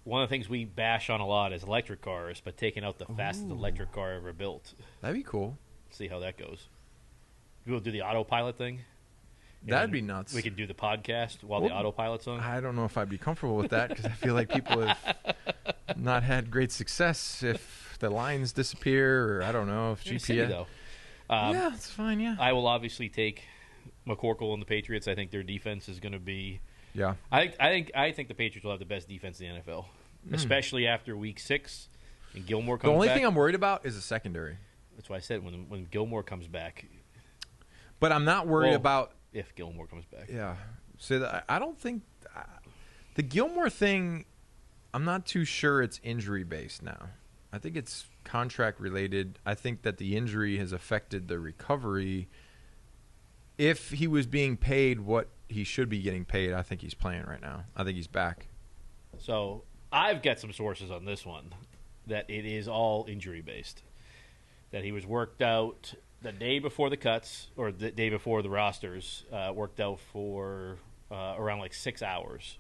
One of the things we bash on a lot is electric cars, but taking out the fastest electric car ever built. That'd be cool. See how that goes. We'll do the autopilot thing. And That'd be nuts. We could do the podcast while the Well, autopilot's on. I don't know if I'd be comfortable with that because I feel like people have not had great success if the lines disappear, or I don't know if You're in a GPS. city, though. Yeah, it's fine. Yeah. I will obviously take McCorkle and the Patriots. I think their defense is going to be. Yeah. I think the Patriots will have the best defense in the NFL, especially after Week 6 and Gilmore The comes only back. thing I'm worried about is the secondary. That's why I said when Gilmore comes back, But I'm not worried Well, about. if Gilmore comes back. Yeah. So I don't think the Gilmore thing. I'm not too sure it's injury based now. I think it's contract related. I think that the injury has affected the recovery. If he was being paid what he should be getting paid, I think he's playing right now. I think he's back. So I've got some sources on this one that it is all injury based. that he was worked out the day before the cuts or the day before the rosters, worked out for around like 6 hours.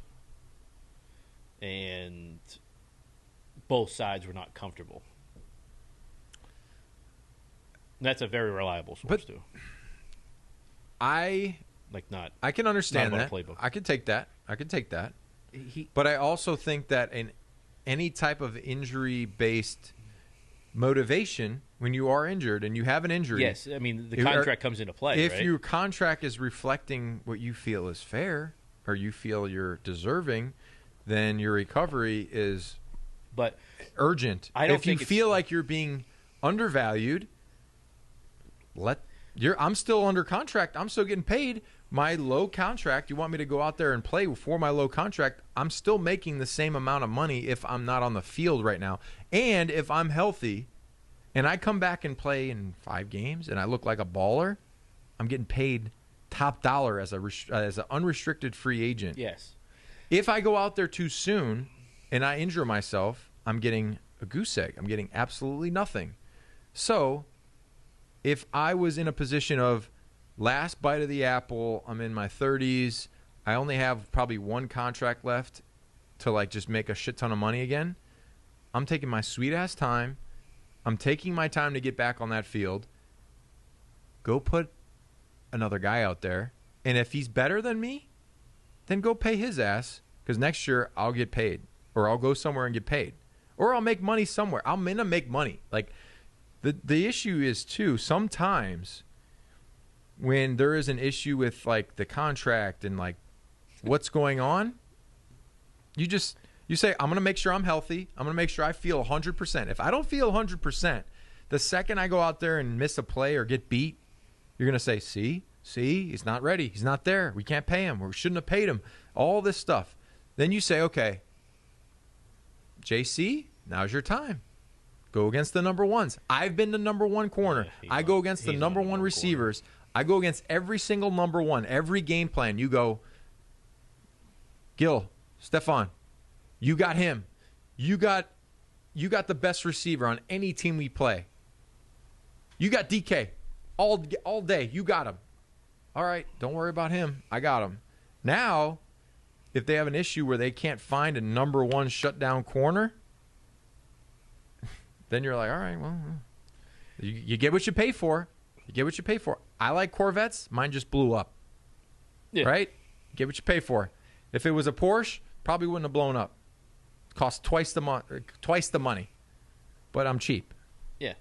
And both sides were not comfortable. And that's a very reliable source, too. I can understand that. I could take that. But I also think that in any type of injury-based motivation, when you are injured and you have an injury, yes, I mean the contract comes into play. If right? your contract is reflecting what you feel is fair or you feel you're deserving, then your recovery is urgent. If you feel like you're being undervalued, I'm still under contract. I'm still getting paid. My low contract, you want me to go out there and play for my low contract, I'm still making the same amount of money if I'm not on the field right now. And if I'm healthy and I come back and play in 5 games and I look like a baller, I'm getting paid top dollar as an unrestricted free agent. Yes. If I go out there too soon and I injure myself, I'm getting a goose egg. I'm getting absolutely nothing. So if I was in a position of last bite of the apple, I'm in my 30s, I only have probably one contract left to just make a shit ton of money again, I'm taking my sweet-ass time. I'm taking my time to get back on that field. Go put another guy out there. And if he's better than me, then go pay his ass, because next year I'll get paid. Or I'll go somewhere and get paid. Or I'll make money somewhere. I'm going to make money. The issue is, too, sometimes when there is an issue with the contract and what's going on, you say, I'm going to make sure I'm healthy. I'm going to make sure I feel 100%. If I don't feel 100%, the second I go out there and miss a play or get beat, you're going to say, see, he's not ready. He's not there. We can't pay him. Or we shouldn't have paid him. All this stuff. Then you say, okay, JC, now's your time. Go against the number ones. I've been the number one corner. I go against the number one receivers. I go against every single number one, every game plan. You go, Gil, Stefan, you got him. You got the best receiver on any team we play. You got DK all day. You got him. All right, don't worry about him. I got him. Now, if they have an issue where they can't find a number one shutdown corner, then you're like, all right, well, you get what you pay for. You get what you pay for. I like Corvettes. Mine just blew up. Yeah. Right? Get what you pay for. If it was a Porsche, probably wouldn't have blown up. It cost twice the money. But I'm cheap. Yeah.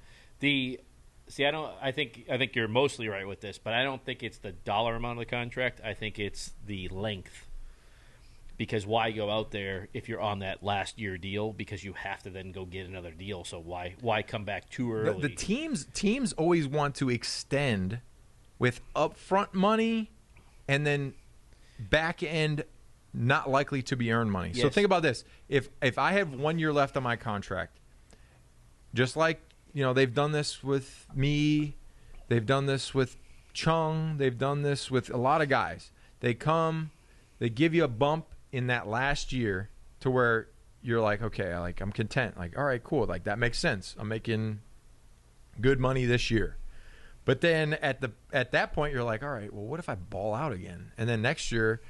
I think you're mostly right with this, but I don't think it's the dollar amount of the contract. I think it's the length. Because why go out there if you're on that last year deal? Because you have to then go get another deal. So why come back too early? The teams always want to extend with upfront money and then back end not likely to be earned money. Yes. So think about this: if I have 1 year left on my contract, just like they've done this with me, they've done this with Chung, they've done this with a lot of guys. They come, they give you a bump in that last year to where you're like, okay, I'm content. All right, cool. That makes sense. I'm making good money this year. But then at that point, you're like, all right, well, what if I ball out again? And then next year,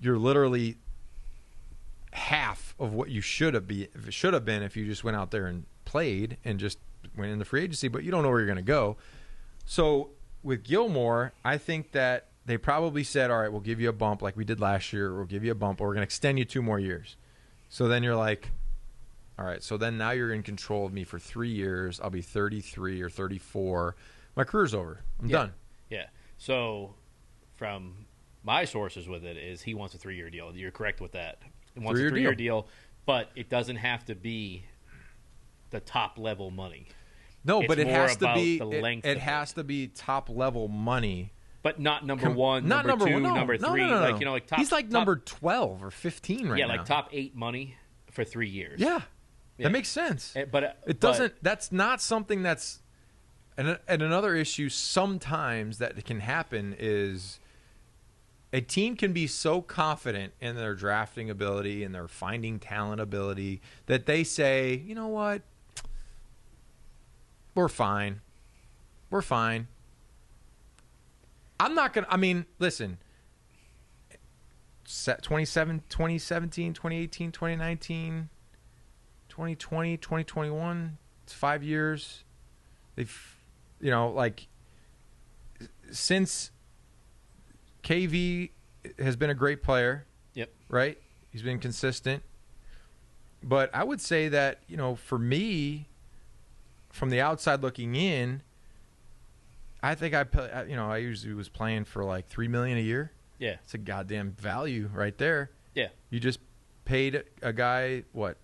you're literally half of what you should have been if you just went out there and played and just went into free agency, but you don't know where you're going to go. So with Gilmore, I think that they probably said, all right, we'll give you a bump like we did last year. We'll give you a bump, or we're going to extend you 2 more years. So then you're like, all right, so then now you're in control of me for 3 years. I'll be 33 or 34. My career's over. I'm done. Yeah. So from my sources with it is he wants a 3-year deal. You're correct with that. He wants a 3-year deal, but it doesn't have to be the top level money. No, but it has to be the length. It has to be top level money. But not number one, not number two, number three. No. Top, he's number 12 or 15 right now. Yeah, top 8 money for 3 years. Yeah. That makes sense. But it doesn't. That's not something that's. And another issue sometimes that can happen is a team can be so confident in their drafting ability and their finding talent ability that they say, you know what, we're fine. we're fine. I'm not going to – I mean, listen, 2017, 2018, 2019, 2020, 2021, it's 5 years. They've, like since KV has been a great player. Yep. Right? He's been consistent. But I would say that, for me, from the outside looking in, I think I usually was playing for like $3 million a year. Yeah. It's a goddamn value right there. Yeah. You just paid a guy, what,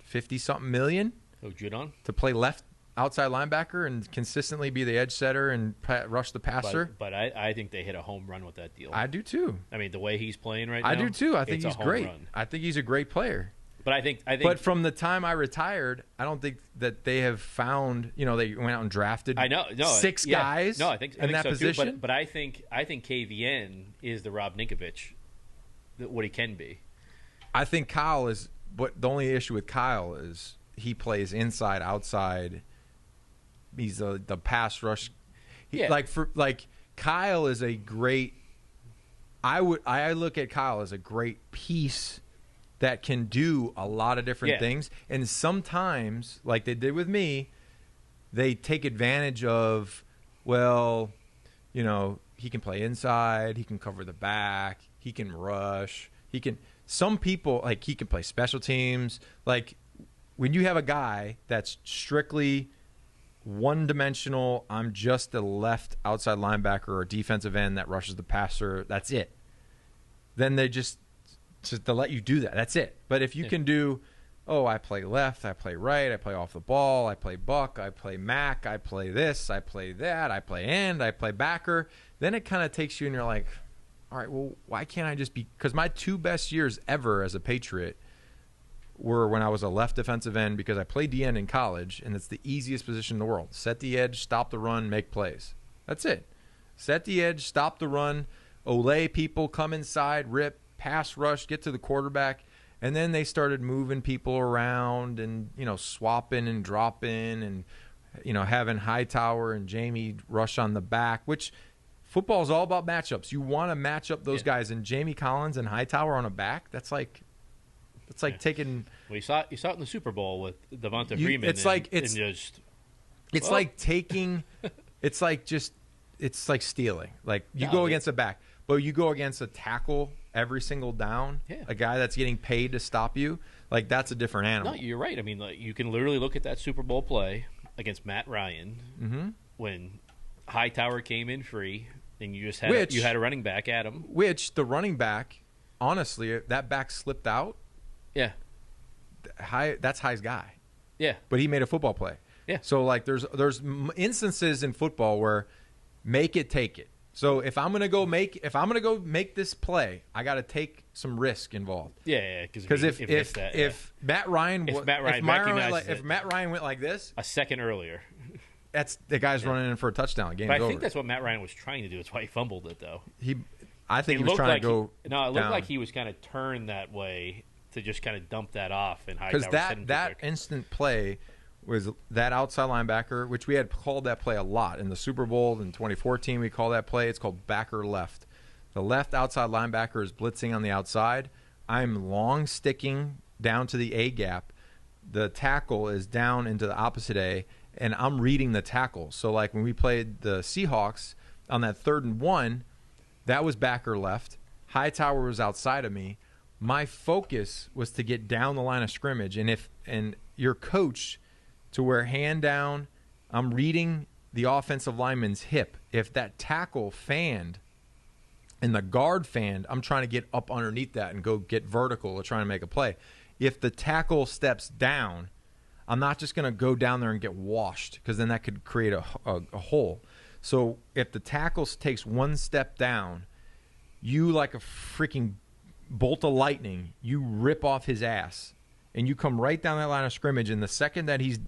50-something million? Oh, Judon? To play left outside linebacker and consistently be the edge setter and rush the passer. But I think they hit a home run with that deal. I do too. I mean, the way he's playing right now. I do too. I think he's great. Run. I think he's a great player. But I think. But from the time I retired, I don't think that they have found. They went out and drafted. I know. No, six guys. No, I think in that so position. Too, but I think KVN is the Rob Ninkovich, what he can be. I think Kyle is. But the only issue with Kyle is he plays inside, outside. He's the pass rush. Kyle is a great. I look at Kyle as a great piece that can do a lot of different things, and sometimes, like they did with me, they take advantage of. Well, he can play inside. He can cover the back. He can rush. He can. Some people he can play special teams. Like when you have a guy that's strictly one-dimensional, I'm just a left outside linebacker or defensive end that rushes the passer. That's it. Then they just to let you do that. That's it. But if you can do, I play left, I play right, I play off the ball, I play buck, I play mac, I play this, I play that, I play end, I play backer, then it kind of takes you and you're like, all right, well, why can't I just be – because my 2 best years ever as a Patriot were when I was a left defensive end because I played D end in college, and it's the easiest position in the world. Set the edge, stop the run, make plays. That's it. Set the edge, stop the run, olay people, come inside, rip, pass rush, get to the quarterback, and then they started moving people around and, swapping and dropping and, having Hightower and Jamie rush on the back, which football is all about matchups. You want to match up those guys, and Jamie Collins and Hightower on a back, that's like taking. Well, you saw it in the Super Bowl with Devonta Freeman. It's like taking. It's like stealing. Like you go against a back, but you go against a tackle every single down. Yeah. A guy that's getting paid to stop you. Like that's a different animal. No, you're right. I mean, you can literally look at that Super Bowl play against Matt Ryan when Hightower came in free, and you just had you had a running back at him. Which the running back, honestly, that back slipped out. Yeah. That's High's guy. Yeah. But he made a football play. Yeah. So there's instances in football where make it, take it. So if I'm gonna go make this play, I got to take some risk involved. Yeah. Because if Matt Ryan went like this a second earlier, that's the guy's running in for a touchdown. Game's over. I think that's what Matt Ryan was trying to do. That's why he fumbled it, though. I think he was trying to go. It looked like he was kind of turned that way to just kind of dump that off, and because that instant play was that outside linebacker, which we had called that play a lot in the Super Bowl in 2014. We call that play. It's called backer left. The left outside linebacker is blitzing on the outside. I'm long sticking down to the A gap. The tackle is down into the opposite A, and I'm reading the tackle. So like when we played the Seahawks on that 3rd and 1, that was backer left. Hightower was outside of me. My focus was to get down the line of scrimmage, and you're coached to where hand down, I'm reading the offensive lineman's hip. If that tackle fanned and the guard fanned, I'm trying to get up underneath that and go get vertical or trying to make a play. If the tackle steps down, I'm not just going to go down there and get washed because then that could create a hole. So if the tackle takes one step down, you like a freaking bolt of lightning, you rip off his ass and you come right down that line of scrimmage. And the second that he's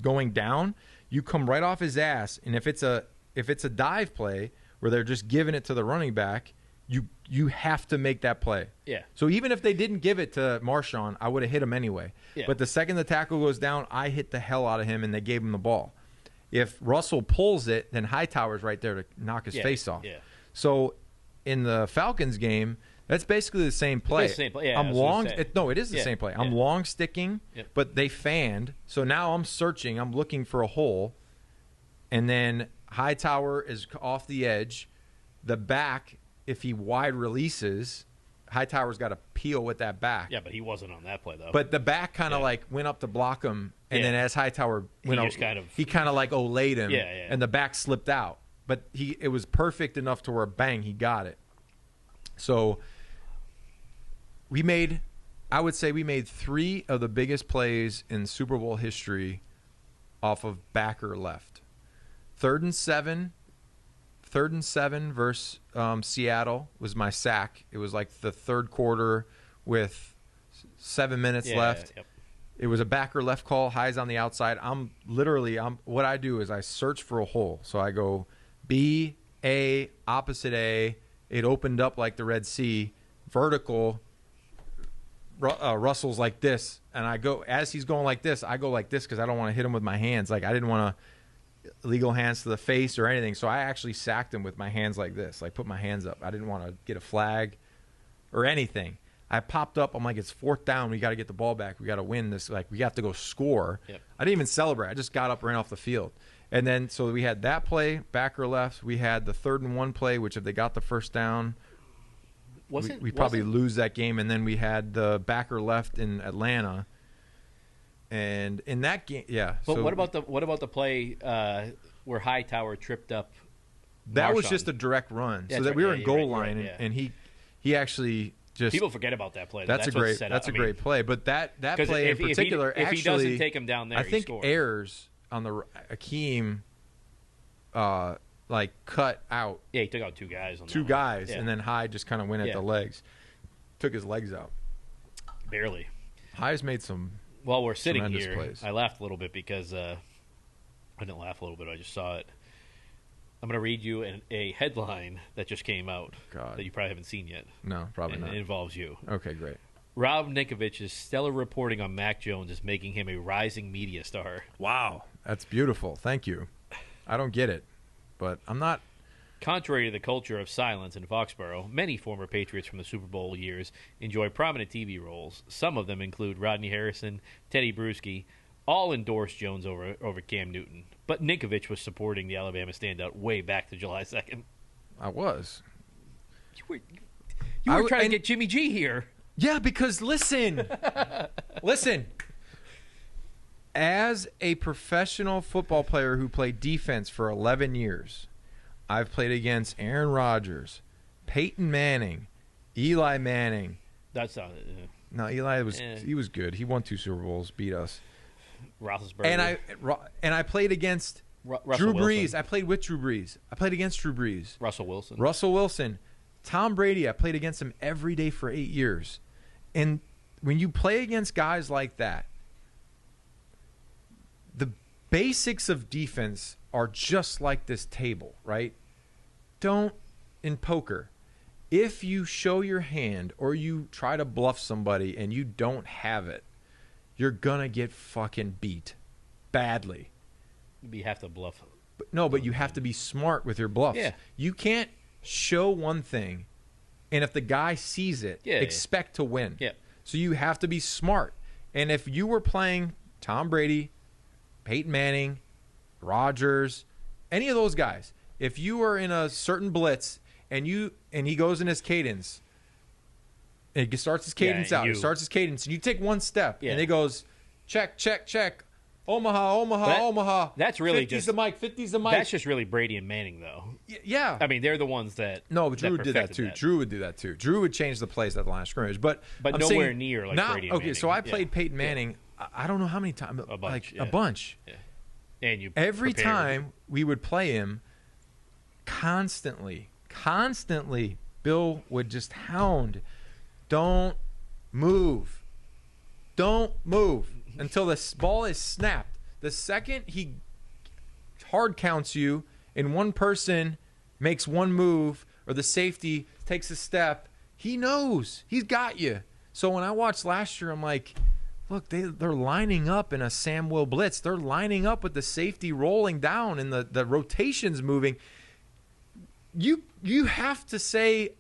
going down, you come right off his ass. And if it's a dive play where they're just giving it to the running back, you have to make that play. Yeah. So even if they didn't give it to Marshawn, I would have hit him anyway. Yeah. But the second the tackle goes down, I hit the hell out of him and they gave him the ball. If Russell pulls it, then Hightower's right there to knock his face off. Yeah. So in the Falcons game, that's basically the same play. It's the same play. Yeah, I'm long. It is the same play. I'm Yeah. long sticking, but they fanned. So now I'm searching. I'm looking for a hole, and then Hightower is off the edge. The back, if he wide releases, Hightower's got to peel with that back. Yeah, but he wasn't on that play though. But the back kind of like went up to block him, and then as Hightower went out, he kind of like olayed him, and the back slipped out. But it was perfect enough to where bang, he got it. So I would say we made 3 of the biggest plays in Super Bowl history off of backer left. 3rd and 7 versus Seattle was my sack. It was like the third quarter with 7 minutes left. Yep. It was a backer left call, highs on the outside. What I do is I search for a hole. So I go B, A, opposite A. It opened up like the Red Sea, vertical. Russell's like this, and I go as he's going like this. I go like this because I don't want to hit him with my hands. Like I didn't want to illegal hands to the face or anything. So I actually sacked him with my hands like this. Like put my hands up. I didn't want to get a flag or anything. I popped up. I'm like, it's 4th down. We got to get the ball back. We got to win this. Like we have to go score. Yep. I didn't even celebrate. I just got up, ran off the field. And then so we had that play, backer left. We had the 3rd and 1 play, which if they got the first down, we probably lose that game. And then we had the backer left in Atlanta. And in that game, But so, what about the play where Hightower tripped up? That was just a direct run, so that we were in goal line, and he actually just people forget about that play. That's a great play. But that play in particular, if he doesn't take him down there, I think Ayers on the Akeem, like cut out. Yeah, he took out 2 guys. And then Hyde just kind of went at the legs, took his legs out. Barely. Hyde's made some. While we're sitting here, plays. I laughed a little bit because I didn't laugh a little bit. I just saw it. I'm going to read you a headline that just came out that you probably haven't seen yet. No, probably not. It involves you. Okay, great. Rob Ninkovich's stellar reporting on Mac Jones is making him a rising media star. Wow. That's beautiful. Thank you. I don't get it, but I'm not. Contrary to the culture of silence in Foxborough, many former Patriots from the Super Bowl years enjoy prominent TV roles. Some of them include Rodney Harrison, Teddy Bruschi, all endorsed Jones over Cam Newton. But Ninkovich was supporting the Alabama standout way back to July 2nd. I was. You were trying to get Jimmy G here. Yeah, because listen. As a professional football player who played defense for 11 years, I've played against Aaron Rodgers, Peyton Manning, Eli Manning. That's not. No, Eli was good. He won 2 Super Bowls, beat us. Roethlisberger. And I played against Drew Brees. I played with Drew Brees. I played against Drew Brees. Russell Wilson. Tom Brady. I played against him every day for 8 years. And when you play against guys like that, the basics of defense are just like this table, right? In poker, if you show your hand or you try to bluff somebody and you don't have it, you're going to get fucking beat badly. You have to bluff. But you have to be smart with your bluffs. Yeah. You can't show one thing, and if the guy sees it, expect to win. Yeah. So you have to be smart. And if you were playing Tom Brady, Peyton Manning, Rodgers, any of those guys, if you were in a certain blitz and he goes in his cadence, and he starts his cadence out. He starts his cadence, and you take one step, and it goes check, check, check. Omaha. That's really 50's the mic. 50's the mic. That's just really Brady and Manning, though. Yeah. I mean, they're the ones that. No, but Drew did that too. Drew would do that too. Drew would change the plays at the line of scrimmage, but I'm nowhere near like Brady and Manning. Okay, so I played Peyton Manning. I don't know how many times. A bunch. Yeah. And you every time we would play him, constantly, Bill would just hound. Don't move until the ball is snapped. The second he hard counts you and one person makes one move or the safety takes a step, he knows. He's got you. So when I watched last year, I'm like, look, they're lining up in a Sam Will blitz. They're lining up with the safety rolling down and the rotations moving. You have to say,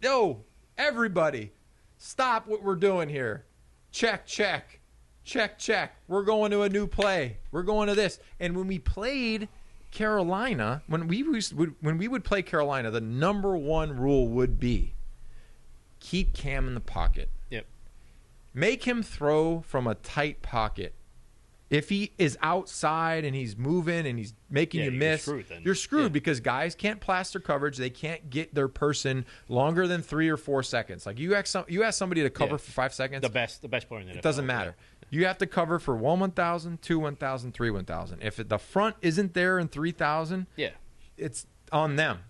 no, everybody, stop what we're doing here. Check, check. Check, check. We're going to a new play. We're going to this. And when we played Carolina, when we would play Carolina, the number one rule would be keep Cam in the pocket. Yep. Make him throw from a tight pocket. If he is outside and he's moving and he's making you miss, you're screwed because guys can't plaster coverage. They can't get their person longer than 3 or 4 seconds. Like you ask somebody to cover for 5 seconds. The best player in the NFL. It doesn't matter. You have to cover for 1,000, 2 1,000, 3 1,000. If the front isn't there in 3,000, it's on them.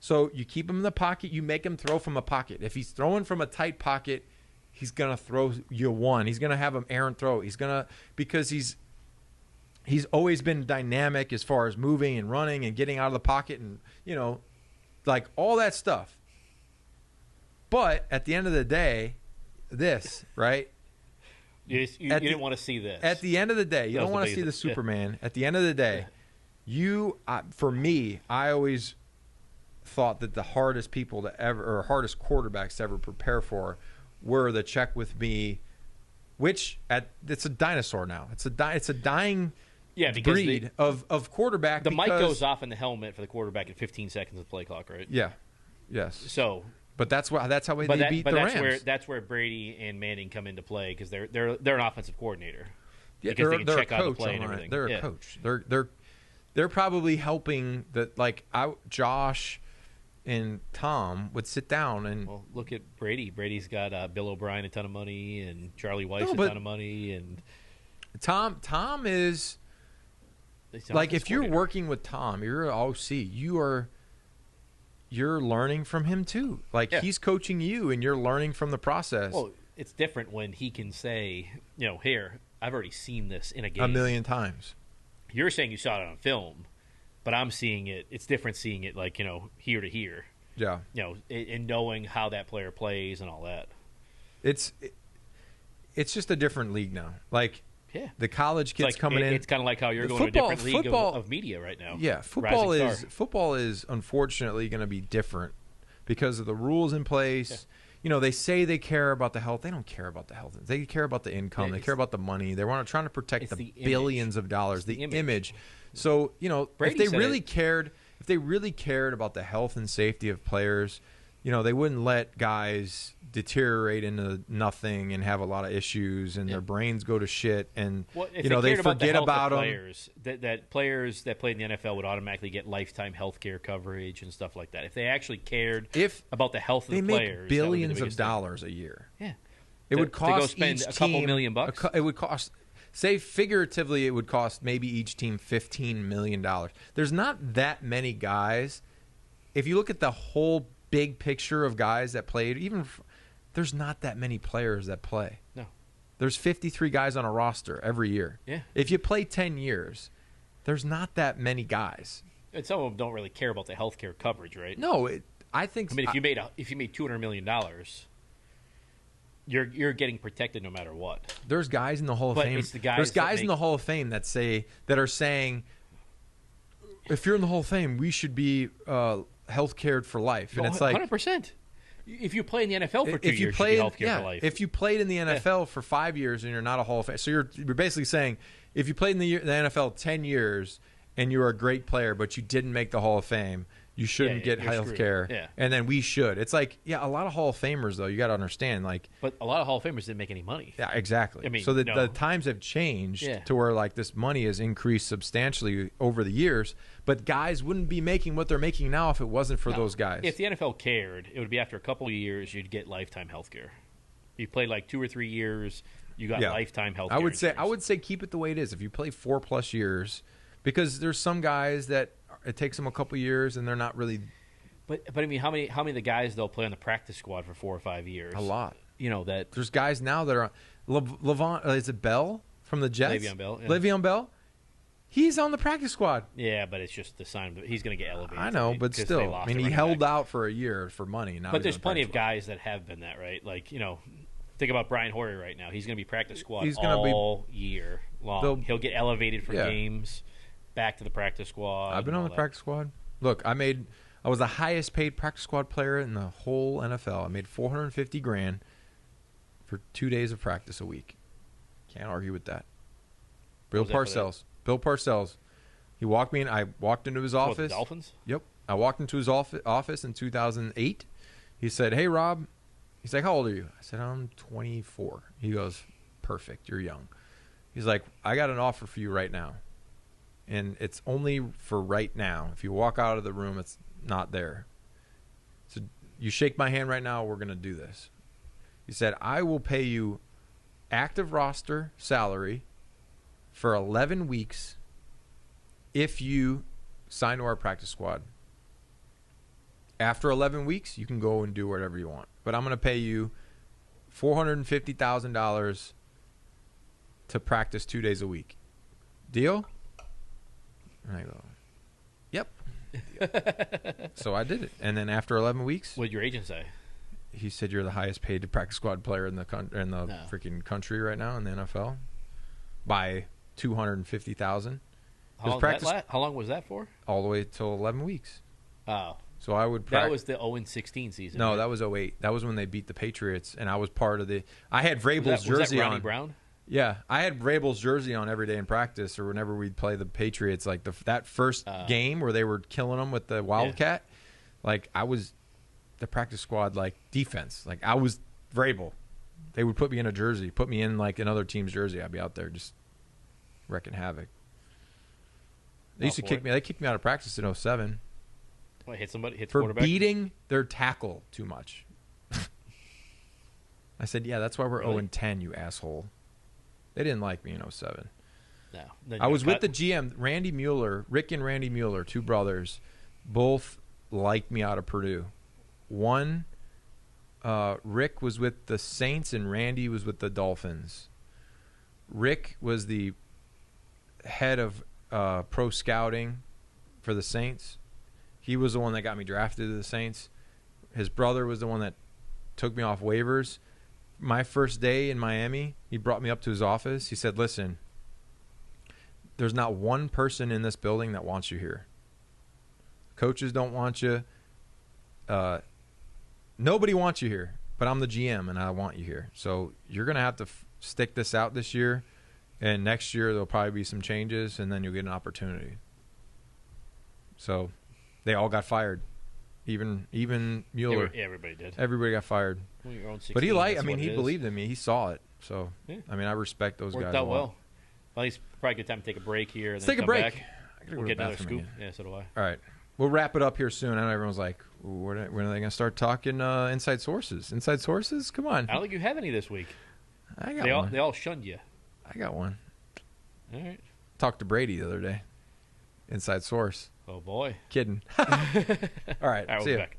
So you keep him in the pocket. You make him throw from a pocket. If he's throwing from a tight pocket, he's gonna throw you one. He's gonna have an errant throw. Because he's always been dynamic as far as moving and running and getting out of the pocket and like all that stuff. But at the end of the day, right? You didn't want to see this. At the end of the day, you don't want to see the Superman. At the end of the day, for me, I always thought that the hardest people to ever, or hardest quarterbacks to ever prepare for, were the check with me, which it's a dinosaur now. It's a dying breed of quarterback. The mic goes off in the helmet for the quarterback at 15 seconds of play clock, right? Yeah. Yes. So. But that's how they beat the Rams. That's where Brady and Manning come into play because they're an offensive coordinator. Yeah, because they can check out the coach, play and everything. They're a coach. They're probably helping that. Like Josh and Tom would sit down and look at Brady. Brady's got Bill O'Brien a ton of money and Charlie Weiss a ton of money and Tom is like if you're working with Tom, you're an OC. You're learning from him too. Like he's coaching you and you're learning from the process. Well, it's different when he can say, here, I've already seen this in a game 1,000,000 times. You're saying you saw it on film, but I'm seeing it. It's different seeing it like, here to here. Yeah. And knowing how that player plays and all that. It's just a different league now. Like the college kids coming in. It's kind of like how you're going to a different league of media right now. Yeah, football is unfortunately going to be different because of the rules in place. Yeah. They say they care about the health. They don't care about the health. They care about the income. They care about the money. They're trying to protect the billions of dollars, the image. So, if they really cared about the health and safety of players, they wouldn't let guys deteriorate into nothing and have a lot of issues and their brains go to shit and they forget about them. That players that played in the NFL would automatically get lifetime health care coverage and stuff like that. If they actually cared about the health of the players, they make billions of dollars a year. Yeah, it would cost to go spend each a couple team, $1,000,000. It would cost. Say figuratively, it would cost maybe each team $15 million. There's not that many guys. If you look at the whole big picture of guys that played, there's not that many players that play. No. There's 53 guys on a roster every year. Yeah. If you play 10 years, there's not that many guys. And some of them don't really care about the health care coverage, right? No, I think. I mean, if you made $200 million, you're getting protected no matter what. There's guys in the Hall of Fame. There's guys in the Hall of Fame that are saying, if you're in the Hall of Fame, we should be health cared for life. And it's like 100%. If you play in the NFL for 2 years, you should be health care for life. If you played in the NFL for 5 years and you're not a Hall of Fame, so you're basically saying if you played in the NFL 10 years and you were a great player but you didn't make the Hall of Fame, you shouldn't get health care. Yeah. And then we should. It's like, a lot of Hall of Famers though, you got to understand, but a lot of Hall of Famers didn't make any money. Yeah, exactly. I mean, so the times have changed to where like this money has increased substantially over the years, but guys wouldn't be making what they're making now if it wasn't for those guys. If the NFL cared, it would be after a couple of years you'd get lifetime health care. You played like 2 or 3 years, you got lifetime health care. I would say keep it the way it is. If you play 4+ years, because there's some guys that it takes them a couple years and they're not really. But I mean, how many of the guys they'll play on the practice squad for 4 or 5 years? A lot. That there's guys now that are Levon. Is it Bell from the Jets? Le'Veon Bell. Yeah. Le'Veon Bell. He's on the practice squad. Yeah, but it's just the sign. He's going to get elevated. I know, but still, I mean, he held out for a year for money. Now but there's plenty of guys that have been that, right? Like Think about Brian Hoyer right now. He's going to be practice squad all year long. He'll get elevated for games, back to the practice squad. I've been on the practice squad. Look, I was the highest paid practice squad player in the whole NFL. I made $450,000 for 2 days of practice a week. Can't argue with that. Bill Parcells. He walked me in. I walked into his office. What, the Dolphins? Yep. I walked into his office in 2008. He said, "Hey, Rob." He's like, "How old are you?" I said, "I'm 24." He goes, "Perfect. You're young." He's like, "I got an offer for you right now. And it's only for right now. If you walk out of the room, it's not there. So you shake my hand right now, we're going to do this." He said, "I will pay you active roster salary for 11 weeks if you sign to our practice squad. After 11 weeks, you can go and do whatever you want. But I'm going to pay you $450,000 to practice 2 days a week. Deal?" And I go, "Yep." So I did it. And then after 11 weeks. What did your agent say? He said, "You're the highest paid practice squad player in the freaking country right now in the NFL by $250,000." How long was that for? All the way till 11 weeks. Oh. So I would that was the 0-16 season. No, right? that was 08. That was when they beat the Patriots, and I was part of the – I had Vrabel's jersey was that Ronnie on. Brown? Yeah. I had Vrabel's jersey on every day in practice or whenever we'd play the Patriots. Like that first game where they were killing them with the Wildcat, like I was the practice squad, like defense. Like I was Vrabel. They would put me in a jersey, put me in like another team's jersey. I'd be out there just wrecking havoc. They used to kick me. They kicked me out of practice in 07. What, hit somebody? Hit the for quarterback? Beating their tackle too much. I said, "Yeah, that's why we're Really? 0-10, you asshole." They didn't like me in 07. No. I was with the GM, Randy Mueller, Rick and Randy Mueller, two brothers, both liked me out of Purdue. One, Rick was with the Saints and Randy was with the Dolphins. Rick was the head of pro scouting for the Saints. He was the one that got me drafted to the Saints. His brother was the one that took me off waivers. My first day in Miami, he brought me up to his office. He said, "Listen, there's not one person in this building that wants you here. Coaches don't want you. Nobody wants you here, but I'm the GM and I want you here. So you're going to have to stick this out this year, and next year there'll probably be some changes, and then you'll get an opportunity." So they all got fired. Even Mueller. Everybody did. Everybody got fired. Well, you're on 16, But he he is. believed in me. He saw it. So, yeah. I mean, I respect those Worked guys. out a lot. well. Well, it's probably a good time to take a break here. And Let's then take a come break. Back. I gotta go We'll to get the another bathroom scoop. again. Yeah, so do I. All right. We'll wrap it up here soon. I know everyone's like, when are they going to start talking inside sources? Inside sources? Come on. I don't think you have any this week. I got one. They all shunned you. I got one. All right. Talked to Brady the other day. Inside source. Oh, boy. Kidding. All right. All right, See we'll ya. be back.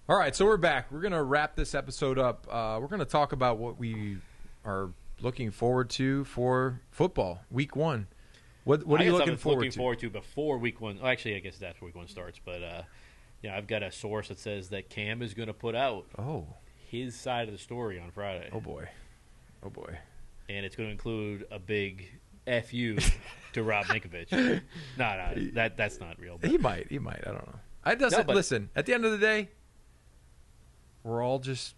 All right, so we're back. We're going to wrap this episode up. We're going to talk about what we are looking forward to for football, week 1. What are you looking forward to? Before week 1. Well, actually, I guess that's where week 1 starts. But I've got a source that says that Cam is going to put out his side of the story on Friday. Oh boy. And it's going to include a big FU to Rob Ninkovich. No, that's not real. But. He might. I don't know. Listen, at the end of the day, we're all just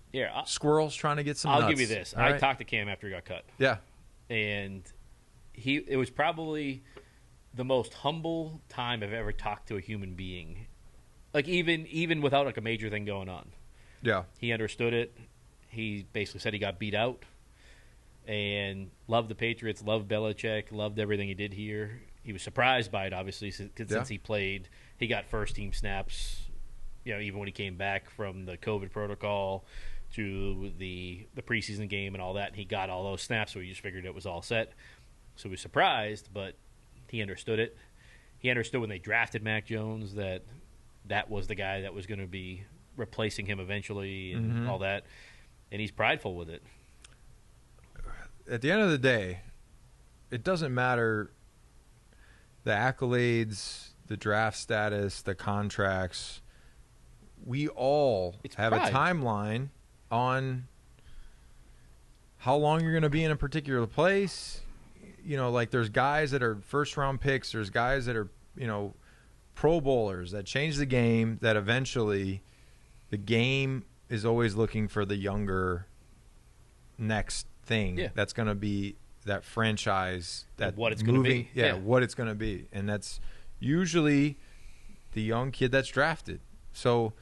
squirrels trying to get some nuts. I'll give you this. I talked to Cam after he got cut. Yeah. And it was probably the most humble time I've ever talked to a human being. Like, even without, like, a major thing going on. Yeah. He understood it. He basically said he got beat out and loved the Patriots, loved Belichick, loved everything he did here. He was surprised by it, obviously, since he played. He got first-team snaps, even when he came back from the COVID protocol to the preseason game and all that. And he got all those snaps, so he just figured it was all set. So he was surprised, but he understood it. He understood when they drafted Mac Jones that was the guy that was going to be replacing him eventually and all that. And he's prideful with it. at the end of the day, it doesn't matter the accolades, the draft status, the contracts. We all have pride. a timeline on how long you're going to be in a particular place. You know, like there's guys that are first-round picks. There's guys that are, you know, Pro Bowlers that change the game, that eventually the game is always looking for the younger next thing that's going to be that franchise, that what it's going to be. Yeah, what it's going to be. And that's usually the young kid that's drafted. So,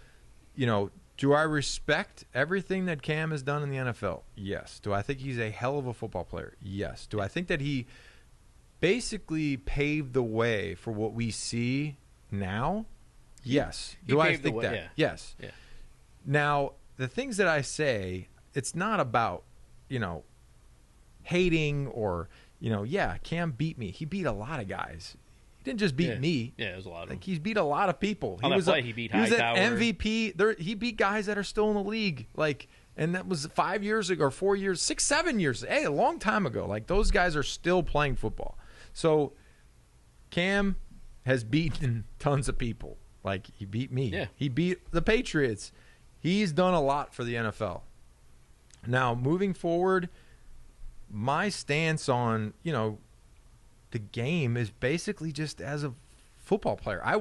you know, do I respect everything that Cam has done in the NFL? Yes. Do I think he's a hell of a football player? Yes. Do I think that he basically paved the way for what we see now? Yes. Do I think that? Yeah. Yes. Yeah. Now, the things that I say, it's not about, you know, hating or, you know, Cam beat me. He beat a lot of guys. He didn't just beat me. Yeah, it was a lot of them. He's beat a lot of people. On that play, he beat Hightower. He was an MVP. He beat guys that are still in the league. Like, and that was 5 years ago, or 4 years, 6, 7 years. Hey, a long time ago. Like, those guys are still playing football. So, Cam has beaten tons of people. Like, he beat me. Yeah. He beat the Patriots. He's done a lot for the NFL. Now, moving forward, my stance on, you know, the game is basically just as a football player. I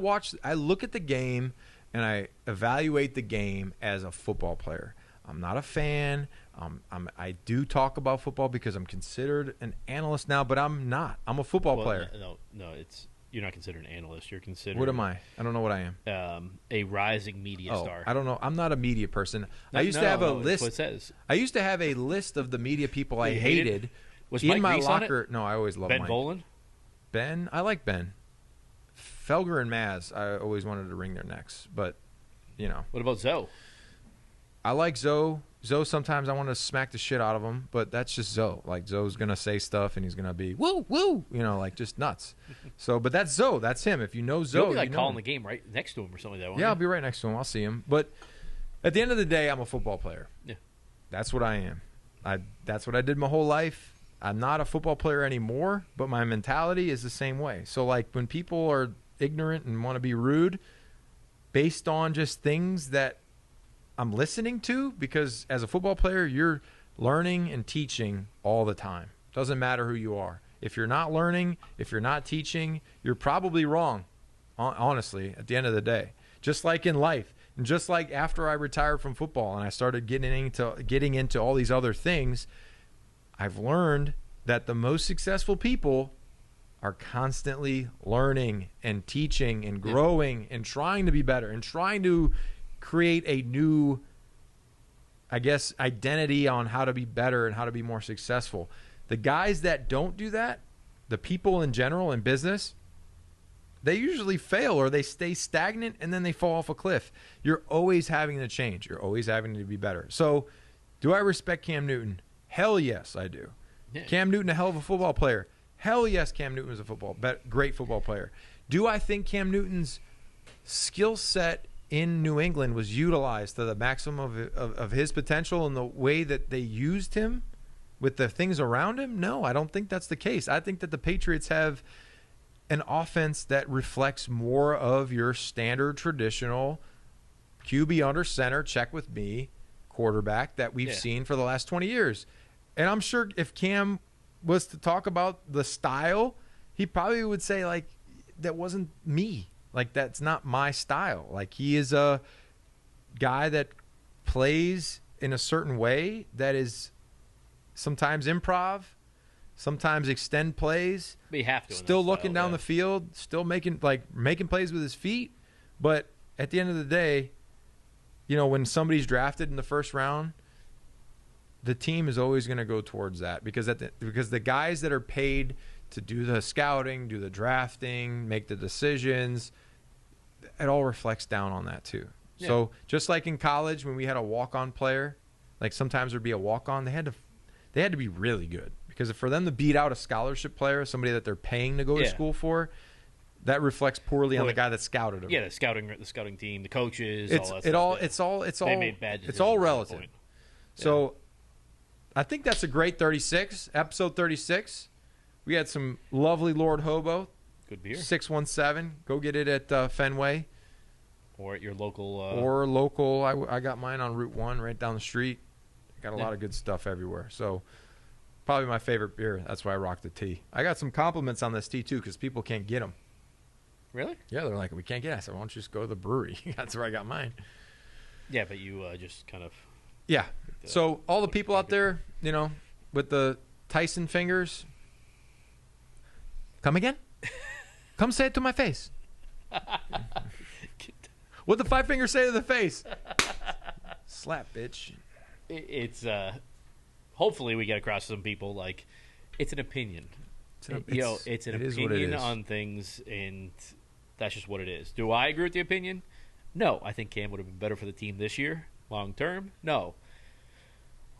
look at the game and I evaluate the game as a football player. I'm not a fan. I do talk about football because I'm considered an analyst now, but I'm not. I'm a football player. No, you're not considered an analyst. You're considered. What am I? I don't know what I am. A rising media star. I don't know. I'm not a media person. No, I used to have a list. That's what it says. I used to have a list of the media people I hated? hated. Was in Mike my Reese on locker. it? No, I always loved Ben Mike. Volen? Ben, I like Ben. Felger and Maz, I always wanted to wring their necks, but you know. What about Zoe? I like Zoe. Zoe, sometimes I want to smack the shit out of him, but that's just Zoe. Like, Zoe's going to say stuff, and he's going to be, woo, woo, you know, like, just nuts. So, but that's Zoe. That's him. If you know Zoe, You'll be like you know calling him. the game right next to him or something like that, won't Yeah, you? I'll be right next to him. I'll see him. But at the end of the day, I'm a football player. Yeah. That's what I am. That's what I did my whole life. I'm not a football player anymore, but my mentality is the same way. So, like, when people are ignorant and want to be rude based on just things that I'm listening to, because as a football player, you're learning and teaching all the time. Doesn't matter who you are. If you're not learning, if you're not teaching, you're probably wrong, honestly, at the end of the day. Just like in life. And just like after I retired from football and I started getting into all these other things, I've learned that the most successful people are constantly learning and teaching and growing and trying to be better and trying to create a new, I guess, identity on how to be better and how to be more successful. The guys that don't do that, the people in general in business, they usually fail or they stay stagnant and then they fall off a cliff. You're always having to change. You're always having to be better. So, do I respect Cam Newton? Hell yes, I do. Yeah. Cam Newton, a hell of a football player. Hell yes, Cam Newton is a great football player. Do I think Cam Newton's skill set in New England was utilized to the maximum of his potential in the way that they used him with the things around him? No, I don't think that's the case. I think that the Patriots have an offense that reflects more of your standard traditional QB under center, check with me, quarterback that we've seen for the last 20 years. And I'm sure if Cam was to talk about the style, he probably would say, like, that wasn't me. Like, that's not my style. Like, he is a guy that plays in a certain way that is sometimes improv, sometimes extend plays. But you have to. Still looking down the field, still making plays with his feet. But at the end of the day, you know, when somebody's drafted in the first round, the team is always going to go towards that because the guys that are paid to do the scouting, do the drafting, make the decisions, it all reflects down on that too. Yeah. So just like in college when we had a walk-on player, like sometimes there'd be a walk-on, they had to be really good because for them to beat out a scholarship player, somebody that they're paying to go to school for, that reflects poorly on the guy that scouted him. Yeah, the scouting team, the coaches, It's all that all they made bad decisions it's all relative. Yeah. So I think that's a great 36, episode 36. We had some lovely Lord Hobo. Good beer. 617. Go get it at Fenway. Or at your local. Or local. I got mine on Route 1 right down the street. Got a lot of good stuff everywhere. So probably my favorite beer. That's why I rock the tea. I got some compliments on this tea, too, because people can't get them. Really? Yeah, they're like, we can't get it. I said, why don't you just go to the brewery? That's where I got mine. Yeah, but you just kind of. Yeah. So all the people out there, with the Tyson fingers, come again? Come say it to my face. What'd the 5 fingers say to the face? Slap, bitch. It's hopefully we get across to some people like it's an opinion. It's an opinion on things, and that's just what it is. Do I agree with the opinion? No. I think Cam would have been better for the team this year, long term. No.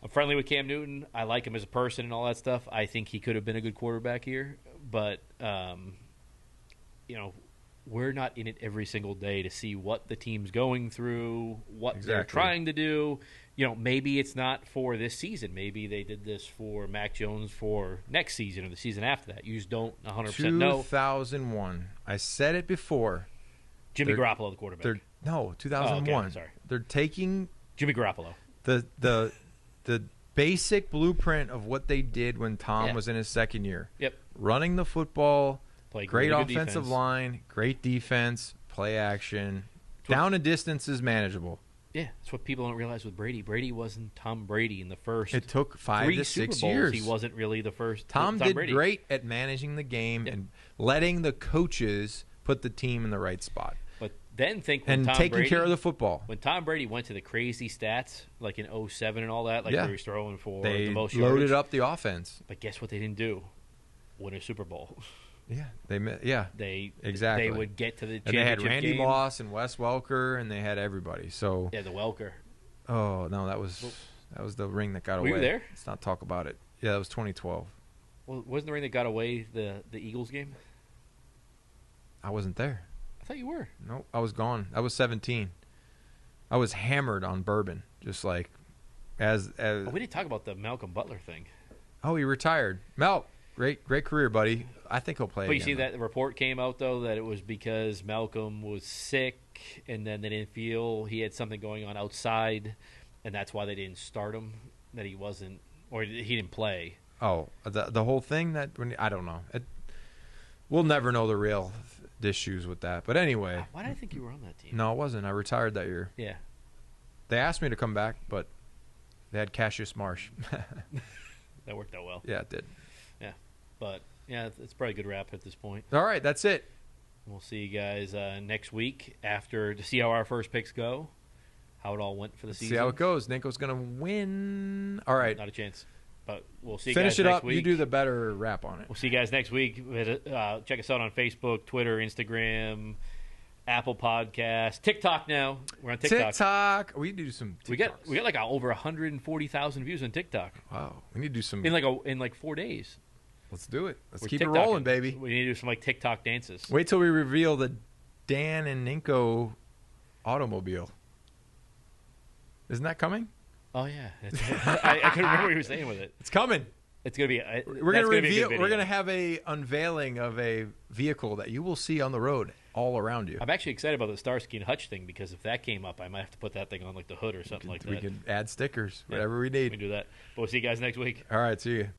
I'm friendly with Cam Newton. I like him as a person and all that stuff. I think he could have been a good quarterback here, but we're not in it every single day to see what the team's going through, what they're trying to do. Maybe it's not for this season. Maybe they did this for Mac Jones for next season or the season after that. You just don't 100% know. 2001. I said it before. Jimmy Garoppolo, the quarterback. 2001. Oh, okay, sorry. They're taking Jimmy Garoppolo. The basic blueprint of what they did when Tom was in his second year. Yep. Running the football, great really offensive line, great defense, play action. Down and distance is manageable. Yeah, that's what people don't realize with Brady. Brady wasn't Tom Brady in the first. It took 5 to 6 years. He wasn't really the first. Tom did great at managing the game and letting the coaches put the team in the right spot. But then taking care of the football. When Tom Brady went to the crazy stats, like in 07 and all that, where he was throwing for the most yards. They loaded up the offense. But guess what they didn't do? Win a Super Bowl. They exactly. They would get to the championship and they had Randy game. Moss and Wes Welker, and they had everybody. So the Welker. Oh no, that was the ring that got away. Were you there? Let's not talk about it. Yeah, that was 2012. Well, wasn't the ring that got away the Eagles game? I wasn't there. I thought you were. Nope, I was gone. I was 17. I was hammered on bourbon, just like as. Oh, we didn't talk about the Malcolm Butler thing. Oh, he retired. Mel. Great career, buddy. I think he'll play. But you see that the report came out though that it was because Malcolm was sick, and then they didn't feel he had something going on outside, and that's why they didn't start him. That he wasn't, or he didn't play. Oh, the whole thing I don't know. We'll never know the real issues with that. But anyway, why did I think you were on that team? No, I wasn't. I retired that year. Yeah. They asked me to come back, but they had Cassius Marsh. That worked out well. Yeah, it did. Yeah. But, it's probably a good wrap at this point. All right, that's it. We'll see you guys next week to see how our first picks go, how it all went for the season. See how it goes. Ninko's going to win. All right. Not a chance. But we'll see you Finish guys it next up. week. You do the better wrap on it. We'll see you guys next week. Check us out on Facebook, Twitter, Instagram, Apple Podcasts, TikTok now. We're on TikTok. We need to do some We TikToks. got like over 140,000 views on TikTok. Wow. We need to do some in like 4 days. Let's do it. Let's keep it rolling, baby. We need to do some like TikTok dances. Wait till we reveal the Dan and Ninko automobile. Isn't that coming? Oh yeah, I couldn't remember what he was saying with it. It's coming. It's gonna be. We're gonna reveal. We're gonna have a unveiling of a vehicle that you will see on the road all around you. I'm actually excited about the Starsky and Hutch thing because if that came up, I might have to put that thing on like the hood or something like that. We can add stickers, whatever we need. We can do that. But we'll see you guys next week. All right, see you.